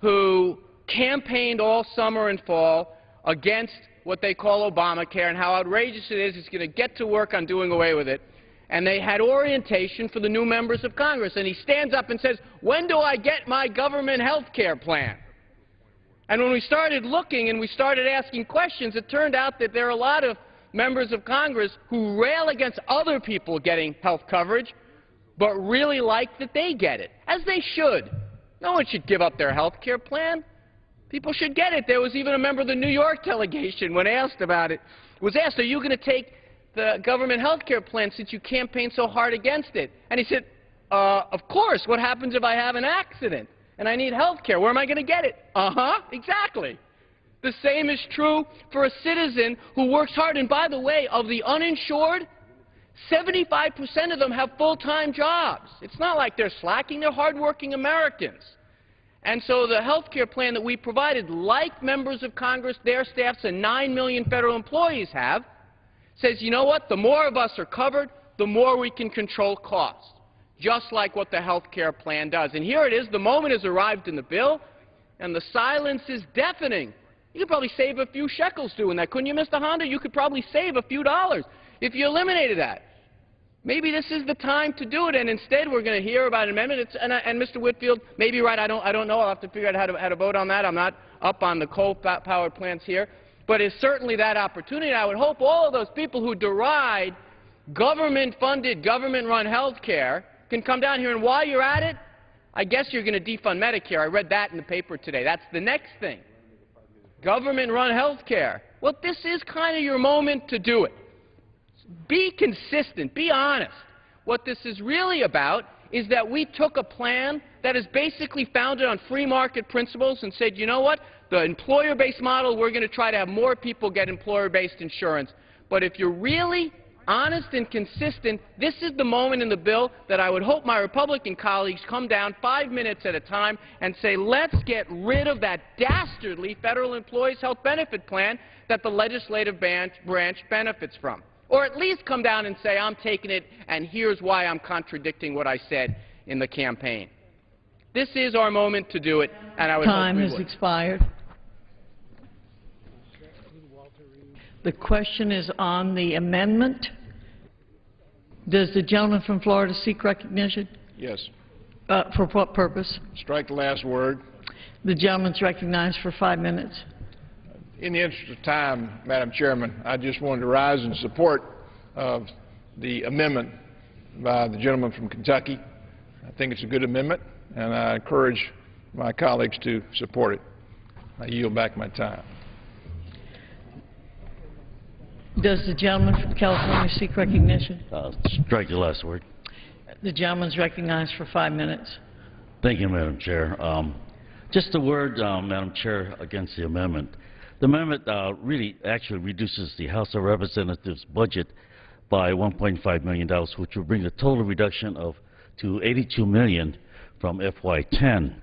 who campaigned all summer and fall against what they call Obamacare and how outrageous it is. It's going to get to work on doing away with it. And they had orientation for the new members of Congress. And he stands up and says, when do I get my government health care plan? And when we started looking and we started asking questions, it turned out that there are a lot of members of Congress who rail against other people getting health coverage, but really like that they get it, as they should. No one should give up their health care plan. People should get it. There was even a member of the New York delegation, when asked about it, was asked, are you going to take the government health care plan since you campaigned so hard against it. And he said, of course, what happens if I have an accident and I need health care? Where am I going to get it? Exactly. The same is true for a citizen who works hard. And by the way, of the uninsured, 75% of them have full-time jobs. It's not like they're slacking. They're hardworking Americans. And so the health care plan that we provided, like members of Congress, their staffs, and 9 million federal employees have, says, you know what, the more of us are covered, the more we can control costs, just like what the health care plan does. And here it is. The moment has arrived in the bill, and the silence is deafening. You could probably save a few shekels doing that. Couldn't you, Mr. Honda? You could probably save a few dollars if you eliminated that. Maybe this is the time to do it, and instead we're going to hear about an amendment. And Mr. Whitfield may be right. I don't know. I'll have to figure out how to vote on that. I'm not up on the coal-powered plants here. But it's certainly that opportunity. I would hope all of those people who deride government-funded, government-run health care can come down here, and while you're at it, I guess you're going to defund Medicare. I read that in the paper today. That's the next thing. Government-run health care. Well, this is kind of your moment to do it. Be consistent. Be honest. What this is really about is that we took a plan that is basically founded on free market principles and said, you know what, the employer-based model, we're going to try to have more people get employer-based insurance. But if you're really honest and consistent, this is the moment in the bill that I would hope my Republican colleagues come down 5 minutes at a time and say, let's get rid of that dastardly Federal Employees Health Benefit Plan that the legislative branch benefits from. Or at least come down and say, I'm taking it, and here's why I'm contradicting what I said in the campaign. This is our moment to do it, and I would hope we would. Time has expired. The question is on the amendment. Does the gentleman from Florida seek recognition? Yes. For what purpose? Strike the last word. The gentleman's recognized for 5 minutes. In the interest of time, Madam Chairman, I just wanted to rise in support of the amendment by the gentleman from Kentucky. I think it's a good amendment, and I encourage my colleagues to support it. I yield back my time. Does the gentleman from California seek recognition? Strike the last word. The gentleman's recognized for 5 minutes. Thank you, Madam Chair. Just a word, Madam Chair, against the amendment. The amendment really actually reduces the House of Representatives budget by $1.5 million, which will bring the total reduction to $82 million from FY10.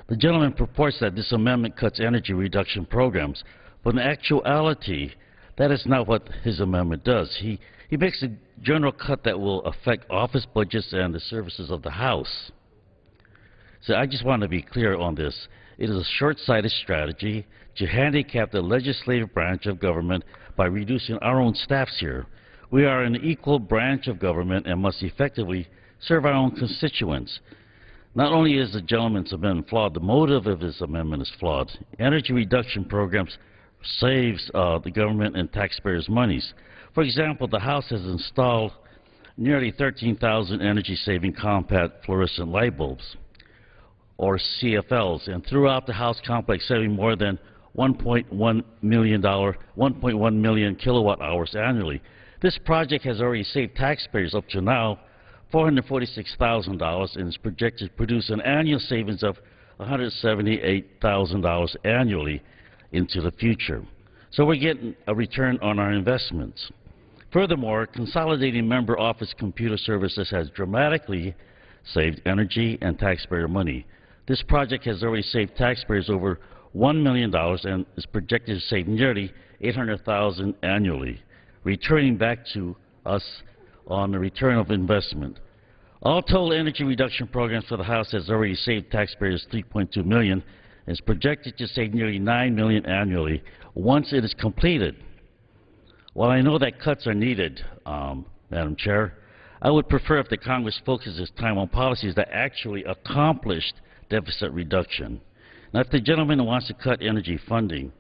The gentleman purports that this amendment cuts energy reduction programs, but in actuality, that is not what his amendment does. He makes a general cut that will affect office budgets and the services of the House. So I just want to be clear on this. It is a short-sighted strategy to handicap the legislative branch of government by reducing our own staffs here. We are an equal branch of government and must effectively serve our own constituents. Not only is the gentleman's amendment flawed, the motive of his amendment is flawed. Energy reduction programs saves the government and taxpayers' monies. For example, the House has installed nearly 13,000 energy-saving compact fluorescent light bulbs, or CFLs, and throughout the House complex saving more than $1.1 million kilowatt hours annually. This project has already saved taxpayers up to now $446,000 and is projected to produce an annual savings of $178,000 annually into the future. So we're getting a return on our investments. Furthermore, consolidating member office computer services has dramatically saved energy and taxpayer money. This project has already saved taxpayers over $1 million and is projected to save nearly $800,000 annually, returning back to us on the return of investment. All total energy reduction programs for the House has already saved taxpayers $3.2 million and is projected to save nearly $9 million annually once it is completed. While I know that cuts are needed, Madam Chair, I would prefer if the Congress focuses time on policies that actually accomplished deficit reduction. Now, if the gentleman wants to cut energy funding,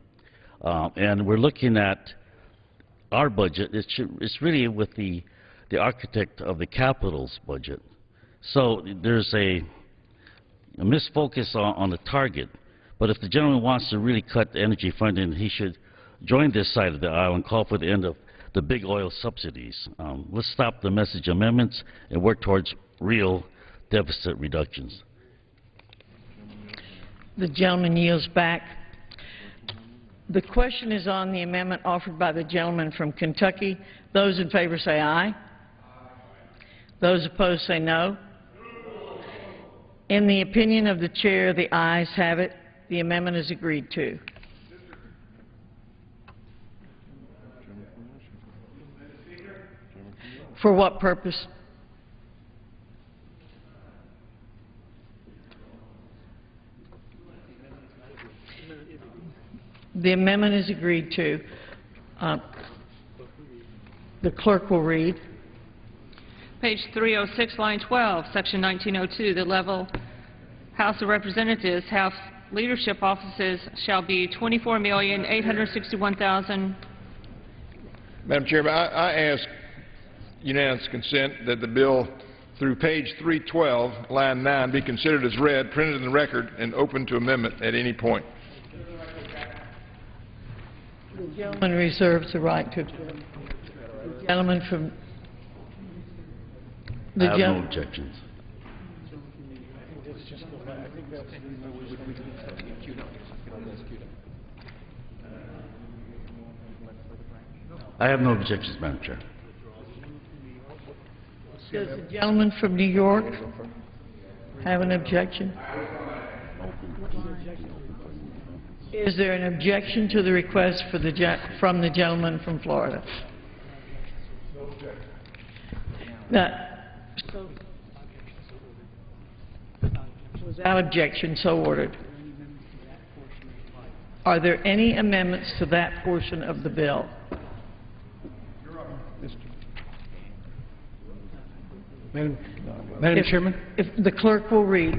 and we're looking at our budget, it's really with the architect of the Capitol's budget. So there's a misfocus on the target. But if the gentleman wants to really cut the energy funding, he should join this side of the aisle and call for the end of the big oil subsidies. Let's stop the message amendments and work towards real deficit reductions. The gentleman yields back. The question is on the amendment offered by the gentleman from Kentucky. Those in favor say aye. Those opposed say no. In the opinion of the chair, the ayes have it. The amendment is agreed to. For what purpose? The amendment is agreed to. The clerk will read. Page 306, line 12, section 1902, the level House of Representatives, House leadership offices shall be 24,861,000. Madam Chairman, I ask unanimous consent that the bill through page 312, line 9, be considered as read, printed in the record, and open to amendment at any point. The gentleman reserves the right to object. The gentleman from I have no objections. I have no objections, Madam Chair. Does the gentleman from New York have an objection? Is there an objection to the request for from the gentleman from Florida? Without objection, so ordered. Are there any amendments to that portion of the bill? Madam Chairman? If the clerk will read.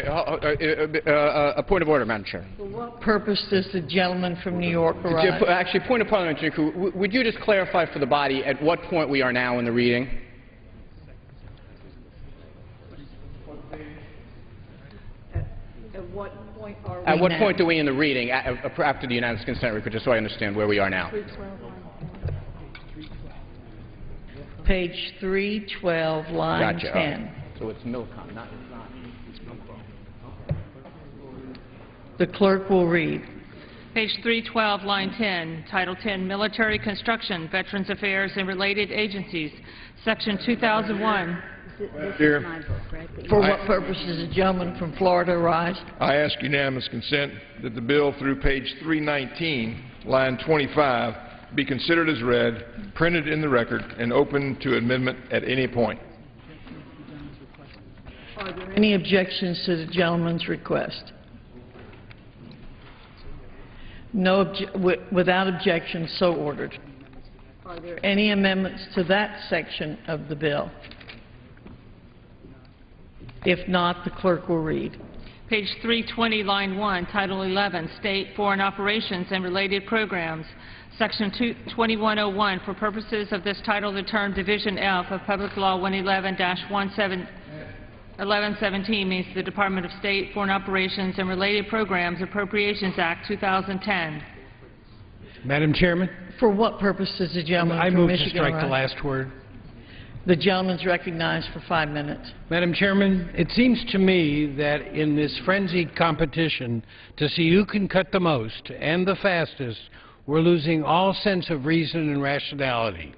A point of order, Madam Chair. For what purpose does the gentleman from New York arise? Actually, point of parliamentary coup. Would you just clarify for the body at what point we are now in the reading? At what point are we At what now? point are we in the reading after the unanimous consent record, just so I understand where we are now? Page 312, line Gotcha. 10. So it's Milcom, not it's Milcom. The clerk will read. Page 312, line 10, Title 10, Military Construction, Veterans Affairs and Related Agencies, Section 2001. Chair, For what purpose does the gentleman from Florida arise? I ask unanimous consent that the bill through page 319, line 25, be considered as read, printed in the record, and open to amendment at any point. Are there any objections to the gentleman's request? No without objection, so ordered. Are there any amendments to that section of the bill? If not, the clerk will read. Page 320, line 1, Title 11, State Foreign Operations and Related Programs, Section 2101. For purposes of this title, the term Division F of Public Law 111-1117 means the Department of State Foreign Operations and Related Programs Appropriations Act 2010. Madam Chairman? For what purpose does the gentleman I from move Michigan to strike arise? the last word. The gentleman's recognized for 5 minutes. Madam Chairman, it seems to me that in this frenzied competition to see who can cut the most and the fastest, we're losing all sense of reason and rationality.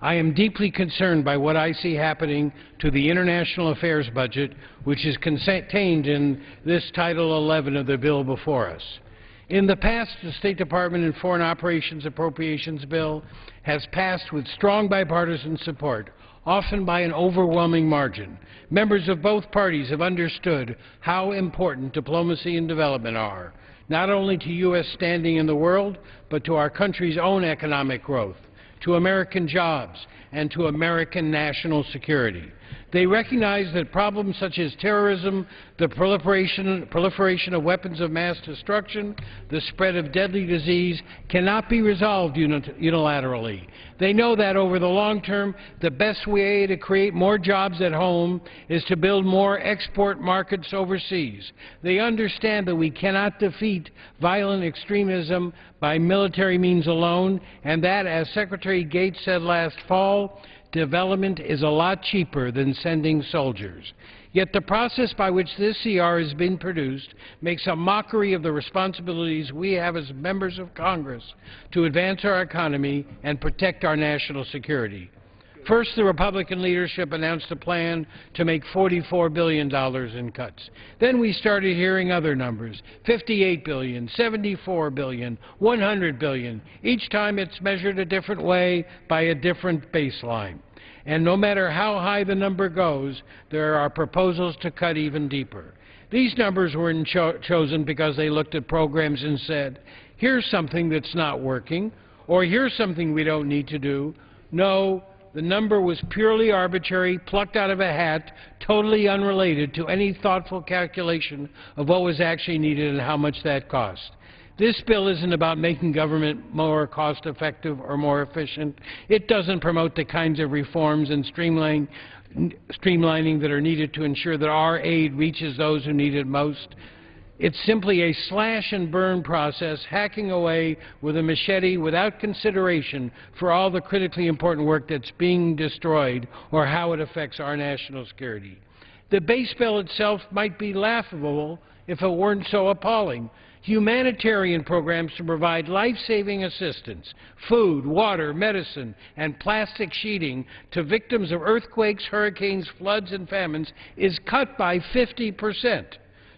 I am deeply concerned by what I see happening to the international affairs budget, which is contained in this Title 11 of the bill before us. In the past, the State Department and Foreign Operations Appropriations Bill has passed with strong bipartisan support, often by an overwhelming margin. Members of both parties have understood how important diplomacy and development are, not only to U.S. standing in the world, but to our country's own economic growth, to American jobs, and to American national security. They recognize that problems such as terrorism, the proliferation of weapons of mass destruction, the spread of deadly disease cannot be resolved unilaterally. They know that over the long term, the best way to create more jobs at home is to build more export markets overseas. They understand that we cannot defeat violent extremism by military means alone, and that, as Secretary Gates said last fall, development is a lot cheaper than sending soldiers. Yet the process by which this CR has been produced makes a mockery of the responsibilities we have as members of Congress to advance our economy and protect our national security. First, the Republican leadership announced a plan to make $44 billion in cuts. Then we started hearing other numbers, $58 billion, $74 billion, $100 billion. Each time it's measured a different way by a different baseline. And no matter how high the number goes, there are proposals to cut even deeper. These numbers weren't chosen because they looked at programs and said, here's something that's not working, or here's something we don't need to do. No, the number was purely arbitrary, plucked out of a hat, totally unrelated to any thoughtful calculation of what was actually needed and how much that cost. This bill isn't about making government more cost-effective or more efficient. It doesn't promote the kinds of reforms and streamlining that are needed to ensure that our aid reaches those who need it most. It's simply a slash-and-burn process, hacking away with a machete without consideration for all the critically important work that's being destroyed or how it affects our national security. The base bill itself might be laughable if it weren't so appalling. Humanitarian programs to provide life-saving assistance, food, water, medicine, and plastic sheeting to victims of earthquakes, hurricanes, floods, and famines is cut by 50%.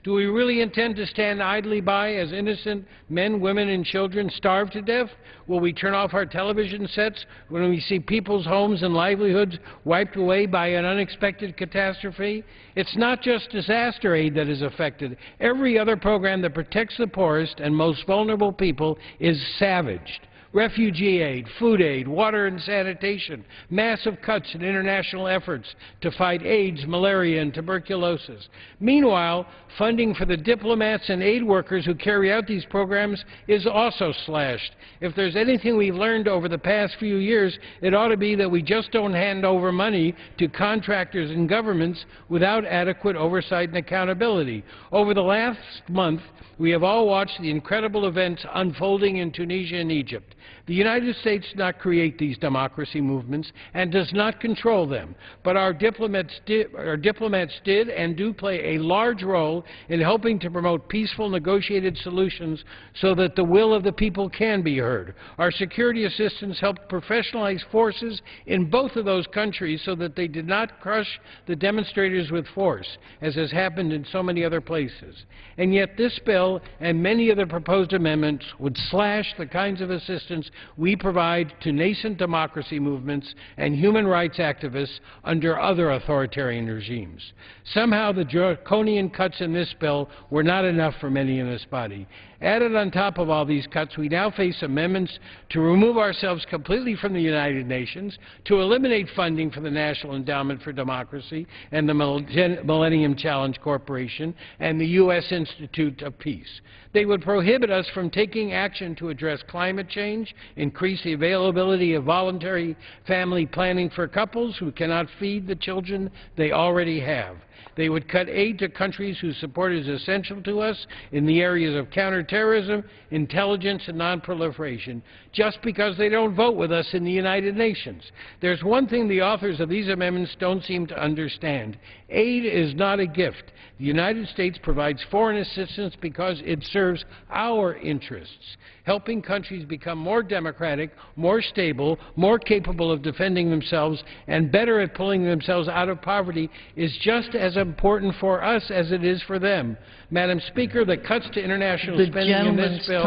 Do we really intend to stand idly by as innocent men, women, and children starve to death? Will we turn off our television sets when we see people's homes and livelihoods wiped away by an unexpected catastrophe? It's not just disaster aid that is affected. Every other program that protects the poorest and most vulnerable people is savaged. Refugee aid, food aid, water and sanitation, massive cuts in international efforts to fight AIDS, malaria, and tuberculosis. Meanwhile, funding for the diplomats and aid workers who carry out these programs is also slashed. If there's anything we've learned over the past few years, it ought to be that we just don't hand over money to contractors and governments without adequate oversight and accountability. Over the last month, we have all watched the incredible events unfolding in Tunisia and Egypt. The United States did not create these democracy movements and does not control them, but our diplomats did and do play a large role in helping to promote peaceful negotiated solutions so that the will of the people can be heard. Our security assistance helped professionalize forces in both of those countries so that they did not crush the demonstrators with force, as has happened in so many other places. And yet this bill and many of the proposed amendments would slash the kinds of assistance we provide to nascent democracy movements and human rights activists under other authoritarian regimes. Somehow the draconian cuts in this bill were not enough for many in this body. Added on top of all these cuts, we now face amendments to remove ourselves completely from the United Nations, to eliminate funding for the National Endowment for Democracy and the Millennium Challenge Corporation and the U.S. Institute of Peace. They would prohibit us from taking action to address climate change, increase the availability of voluntary family planning for couples who cannot feed the children they already have. They would cut aid to countries whose support is essential to us in the areas of counterterrorism, intelligence, and nonproliferation, just because they don't vote with us in the United Nations. There's one thing the authors of these amendments don't seem to understand. Aid is not a gift. The United States provides foreign assistance because it serves our interests. Helping countries become more democratic, more stable, more capable of defending themselves, and better at pulling themselves out of poverty is just as important for us as it is for them. Madam Speaker, the cuts to international spending in this bill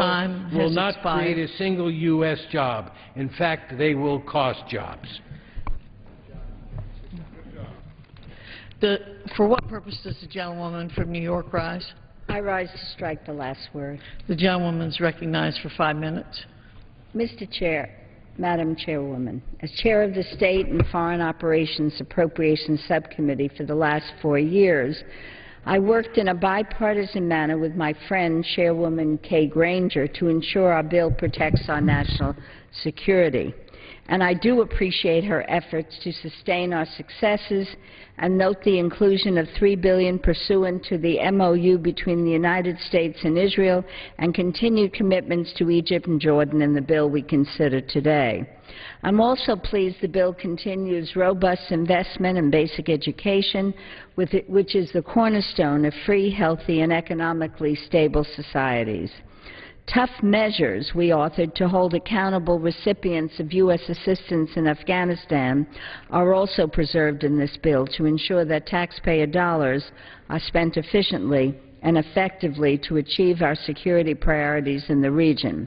will not create a single U.S. job. In fact, they will cost jobs. For what purpose does the gentlewoman from New York rise? I rise to strike the last word. The gentlewoman is recognized for 5 minutes. Mr. Chair, Madam Chairwoman, as chair of the State and Foreign Operations Appropriations Subcommittee for the last 4 years, I worked in a bipartisan manner with my friend, Chairwoman Kay Granger, to ensure our bill protects our national security. And I do appreciate her efforts to sustain our successes and note the inclusion of $3 billion pursuant to the MOU between the United States and Israel and continued commitments to Egypt and Jordan in the bill we consider today. I'm also pleased the bill continues robust investment in basic education, which is the cornerstone of free, healthy, and economically stable societies. Tough measures we authored to hold accountable recipients of U.S. assistance in Afghanistan are also preserved in this bill to ensure that taxpayer dollars are spent efficiently and effectively to achieve our security priorities in the region.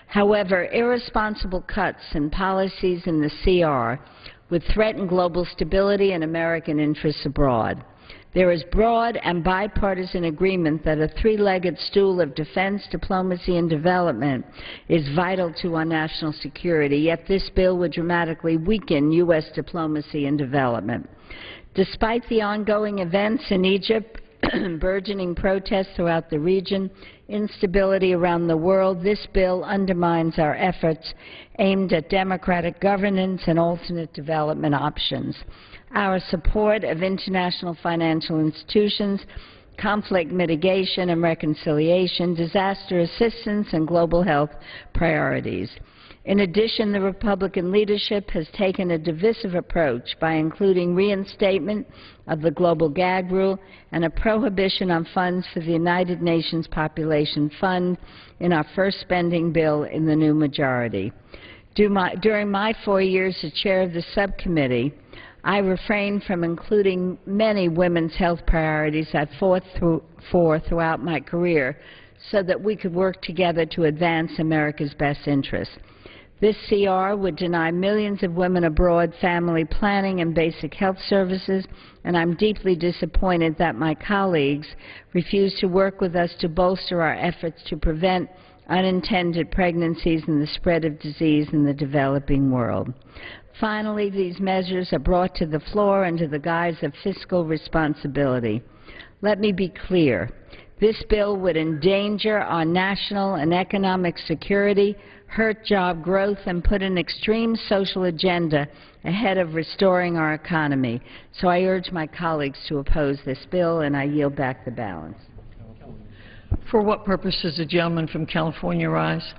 However, irresponsible cuts in policies in the CR would threaten global stability and American interests abroad. There is broad and bipartisan agreement that a three-legged stool of defense, diplomacy, and development is vital to our national security, yet this bill would dramatically weaken U.S. diplomacy and development. Despite the ongoing events in Egypt, burgeoning protests throughout the region, instability around the world, this bill undermines our efforts aimed at democratic governance and alternate development options. Our support of international financial institutions, conflict mitigation and reconciliation, disaster assistance, and global health priorities. In addition, the Republican leadership has taken a divisive approach by including reinstatement of the global gag rule and a prohibition on funds for the United Nations Population Fund in our first spending bill in the new majority. During my 4 years as chair of the subcommittee, I refrained from including many women's health priorities I fought for throughout my career so that we could work together to advance America's best interests. This CR would deny millions of women abroad family planning and basic health services, and I'm deeply disappointed that my colleagues refused to work with us to bolster our efforts to prevent unintended pregnancies and the spread of disease in the developing world. Finally, these measures are brought to the floor under the guise of fiscal responsibility. Let me be clear. This bill would endanger our national and economic security, hurt job growth, and put an extreme social agenda ahead of restoring our economy. So I urge my colleagues to oppose this bill, and I yield back the balance. For what purpose does the gentleman from California rise?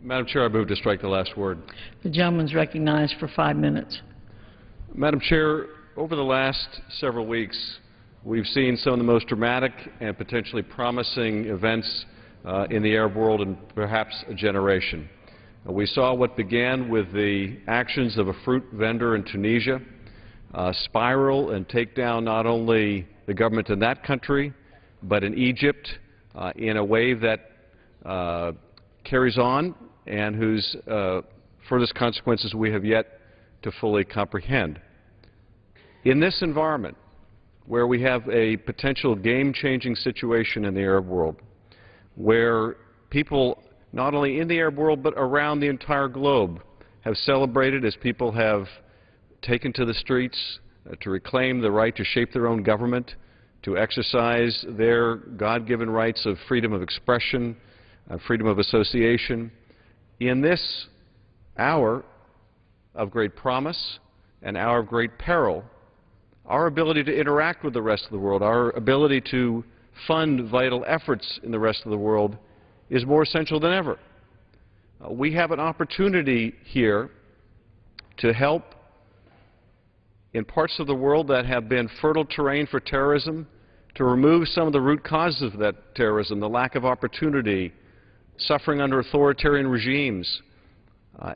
Madam Chair, I move to strike the last word. The gentleman is recognized for 5 minutes. Madam Chair, over the last several weeks, we've seen some of the most dramatic and potentially promising events in the Arab world in perhaps a generation. We saw what began with the actions of a fruit vendor in Tunisia spiral and take down not only the government in that country, but in Egypt in a wave that carries on and whose furthest consequences we have yet to fully comprehend. In this environment, where we have a potential game-changing situation in the Arab world, where people not only in the Arab world but around the entire globe have celebrated as people have taken to the streets to reclaim the right to shape their own government, to exercise their God-given rights of freedom of expression, freedom of association. In this hour of great promise and hour of great peril, our ability to interact with the rest of the world, our ability to fund vital efforts in the rest of the world is more essential than ever. We have an opportunity here to help in parts of the world that have been fertile terrain for terrorism, to remove some of the root causes of that terrorism, the lack of opportunity, suffering under authoritarian regimes.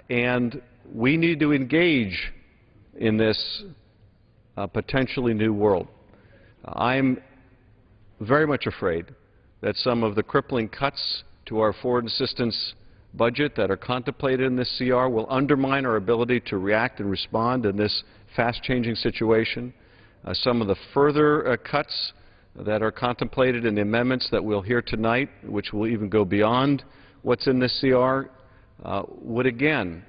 And we need to engage in this potentially new world. I'm very much afraid that some of the crippling cuts to our foreign assistance budget that are contemplated in this CR will undermine our ability to react and respond in this fast-changing situation. Some of the further cuts that are contemplated in the amendments that we'll hear tonight, which will even go beyond what's in this CR, would again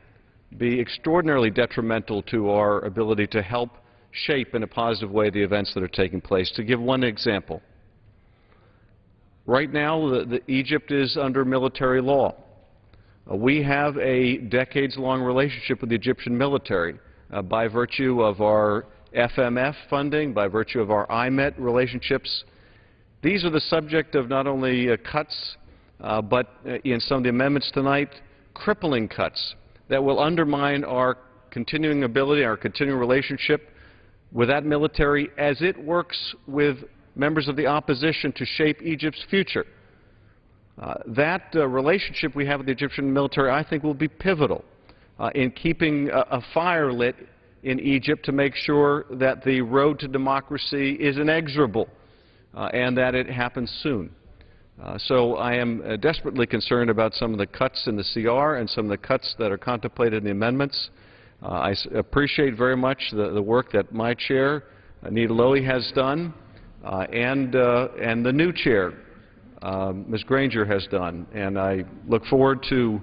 be extraordinarily detrimental to our ability to help shape in a positive way the events that are taking place. To give one example, right now Egypt is under military law. We have a decades-long relationship with the Egyptian military by virtue of our FMF funding, by virtue of our IMET relationships. These are the subject of not only cuts, but in some of the amendments tonight, crippling cuts that will undermine our continuing ability, our continuing relationship with that military as it works with members of the opposition to shape Egypt's future. That relationship we have with the Egyptian military, I think, will be pivotal in keeping a fire lit in Egypt to make sure that the road to democracy is inexorable and that it happens soon. So I am desperately concerned about some of the cuts in the CR and some of the cuts that are contemplated in the amendments. I appreciate very much the work that my chair, Anita Lowey, has done, and the new chair, Ms. Granger, has done. And I look forward to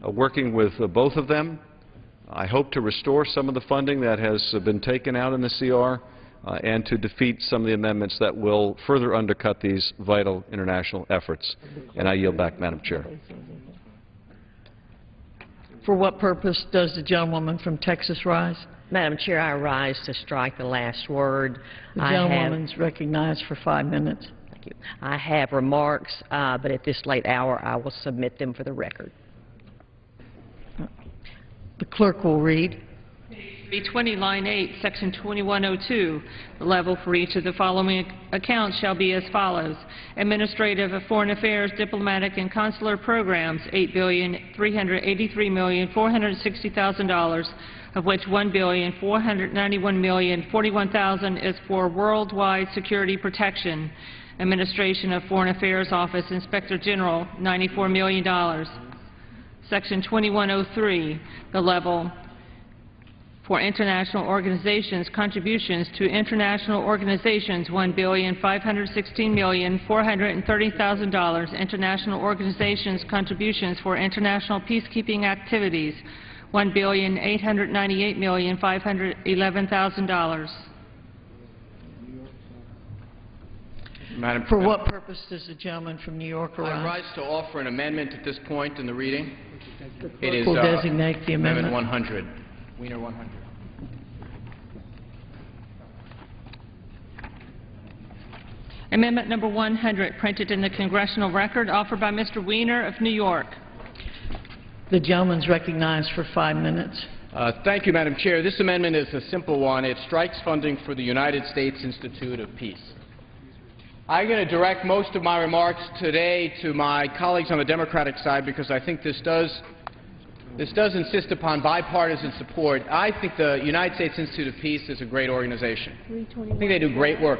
working with both of them. I hope to restore some of the funding that has been taken out in the CR and to defeat some of the amendments that will further undercut these vital international efforts. And I yield back, Madam Chair. For what purpose does the gentlewoman from Texas rise? Madam Chair, I rise to strike the last word. The gentlewoman's recognized for 5 minutes. Thank you. I have remarks, but at this late hour I will submit them for the record. The clerk will read. 320, line 8, section 2102. The level for each of the following accounts shall be as follows. Administrative, Foreign Affairs, Diplomatic, and Consular Programs, $8,383,460,000, of which $1,491,041,000 is for worldwide security protection. Administration of Foreign Affairs Office, Inspector General, $94 million. Section 2103, the level for international organizations, contributions to international organizations, $1,516,430,000. International organizations, contributions for international peacekeeping activities, $1,898,511,000. For what purpose does the gentleman from New York arise? I rise to offer an amendment at this point in the reading. It is will designate the amendment. 100. Wiener 100. Amendment number 100, printed in the Congressional Record, offered by Mr. Wiener of New York. The gentleman's recognized for 5 minutes. Thank you, Madam Chair. This amendment is a simple one. It strikes funding for the United States Institute of Peace. I'm going to direct most of my remarks today to my colleagues on the Democratic side because I think this does insist upon bipartisan support. I think the United States Institute of Peace is a great organization. I think they do great work.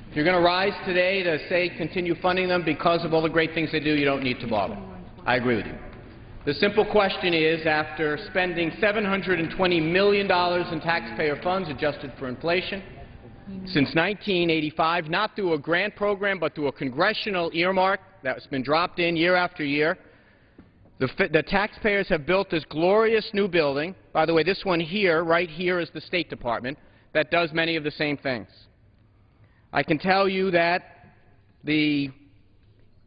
If you're going to rise today to say continue funding them because of all the great things they do, you don't need to bother. I agree with you. The simple question is, after spending $720 million in taxpayer funds adjusted for inflation since 1985, not through a grant program but through a congressional earmark that's been dropped in year after year, the taxpayers have built this glorious new building. By the way, this one here, right here, is the State Department that does many of the same things. I can tell you that the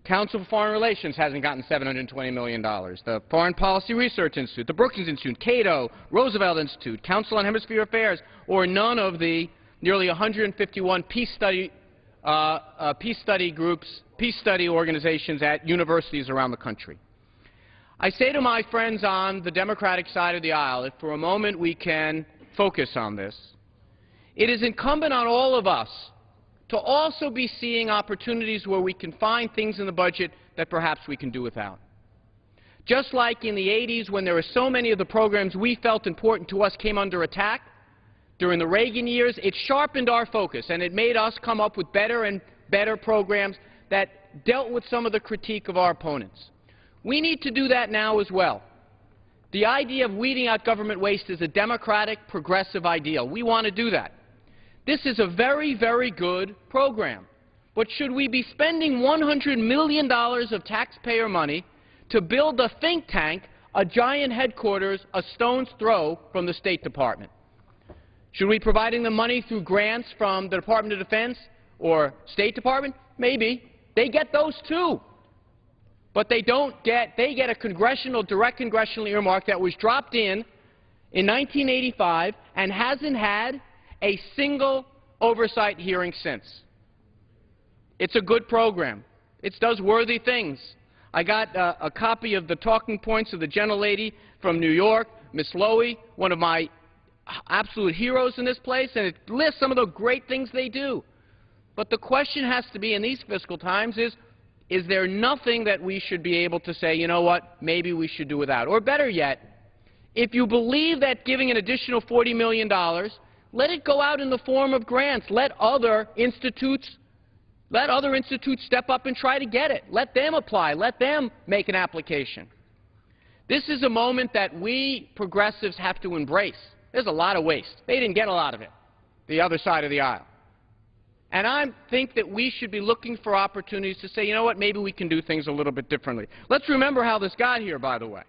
Council for Foreign Relations hasn't gotten $720 million. The Foreign Policy Research Institute, the Brookings Institute, Cato, Roosevelt Institute, Council on Hemisphere Affairs, or none of the nearly 151 peace study organizations at universities around the country. I say to my friends on the Democratic side of the aisle, if for a moment we can focus on this, it is incumbent on all of us to also be seeing opportunities where we can find things in the budget that perhaps we can do without. Just like in the 80s when there were so many of the programs we felt important to us came under attack, during the Reagan years, it sharpened our focus and it made us come up with better and better programs that dealt with some of the critique of our opponents. We need to do that now as well. The idea of weeding out government waste is a democratic, progressive ideal. We want to do that. This is a very, very good program. But should we be spending $100 million of taxpayer money to build a think tank a giant headquarters a stone's throw from the State Department. Should we be providing them money through grants from the Department of Defense or State Department? Maybe. They get those too. But they get a direct congressional earmark that was dropped in 1985 and hasn't had a single oversight hearing since. It's a good program. It does worthy things. I got a copy of the talking points of the gentlelady from New York, Miss Lowy, one of my absolute heroes in this place, and it lists some of the great things they do. But the question has to be in these fiscal times is there nothing that we should be able to say, you know what, maybe we should do without? Or better yet, if you believe that giving an additional $40 million, let it go out in the form of grants. Let other institutes step up and try to get it. Let them apply. Let them make an application. This is a moment that we progressives have to embrace. There's a lot of waste. They didn't get a lot of it, the other side of the aisle. And I think that we should be looking for opportunities to say, you know what, maybe we can do things a little bit differently. Let's remember how this got here, by the way.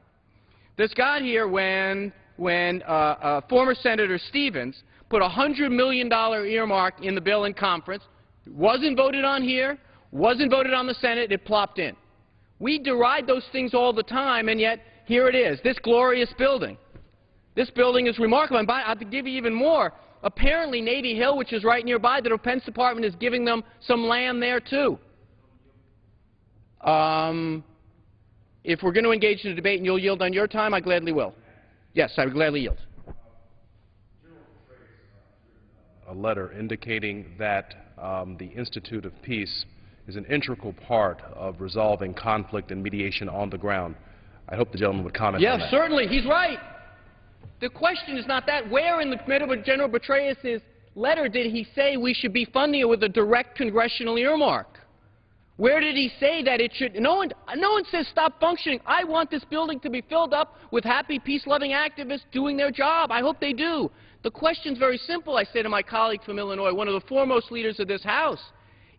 This got here when former Senator Stevens put a $100 million earmark in the bill in conference. It wasn't voted on here, wasn't voted on the Senate, it plopped in. We deride those things all the time, and yet here it is, this glorious building. This building is remarkable, and I'll give you even more. Apparently Navy Hill, which is right nearby, the Defense Department is giving them some land there too. If we're going to engage in a debate and you'll yield on your time, I gladly will. Yes, I would gladly yield. A letter indicating that the Institute of Peace is an integral part of resolving conflict and mediation on the ground. I hope the gentleman would comment on that. Yes, certainly. He's right. The question is not that. Where in General Petraeus' letter did he say we should be funding it with a direct congressional earmark? Where did he say that it should? No one says stop functioning. I want this building to be filled up with happy, peace-loving activists doing their job. I hope they do. The question's very simple, I say to my colleague from Illinois, one of the foremost leaders of this House,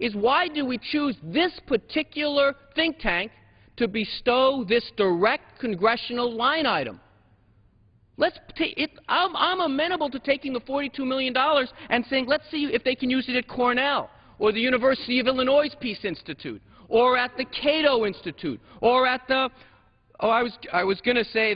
is why do we choose this particular think tank to bestow this direct congressional line item? I'm amenable to taking the $42 million and saying, let's see if they can use it at Cornell, or the University of Illinois Peace Institute, or at the Cato Institute, or at the, I was going to say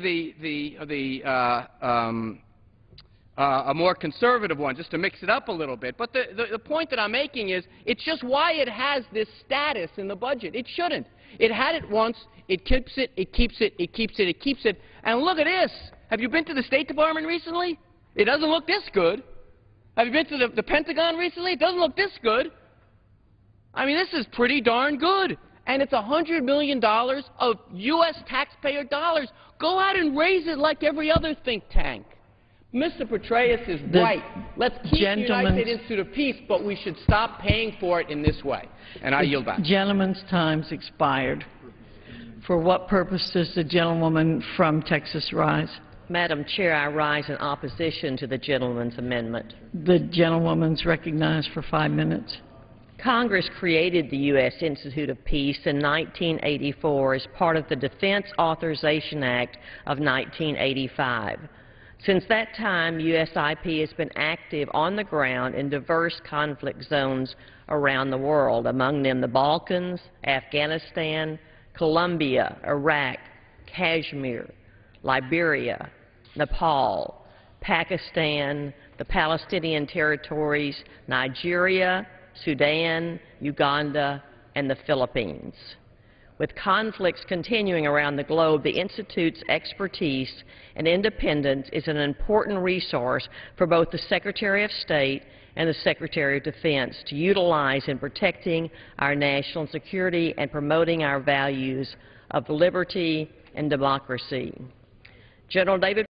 a more conservative one, just to mix it up a little bit. But the point that I'm making is, it's just why it has this status in the budget. It shouldn't. It had it once. It keeps it. It keeps it. It keeps it. It keeps it. And look at this. Have you been to the State Department recently? It doesn't look this good. Have you been to the Pentagon recently? It doesn't look this good. I mean, this is pretty darn good. And it's $100 million of U.S. taxpayer dollars. Go out and raise it like every other think tank. Mr. Petraeus is right. Let's keep the United States Institute of Peace, but we should stop paying for it in this way. And I yield back. The gentleman's time's expired. For what purpose does the gentlewoman from Texas rise? Madam Chair, I rise in opposition to the gentleman's amendment. The gentlewoman's recognized for 5 minutes. Congress created the U.S. Institute of Peace in 1984 as part of the Defense Authorization Act of 1985. Since that time, USIP has been active on the ground in diverse conflict zones around the world, among them the Balkans, Afghanistan, Colombia, Iraq, Kashmir, Liberia, Nepal, Pakistan, the Palestinian territories, Nigeria, Sudan, Uganda, and the Philippines. With conflicts continuing around the globe, the Institute's expertise and independence is an important resource for both the Secretary of State and the Secretary of Defense to utilize in protecting our national security and promoting our values of liberty and democracy. General David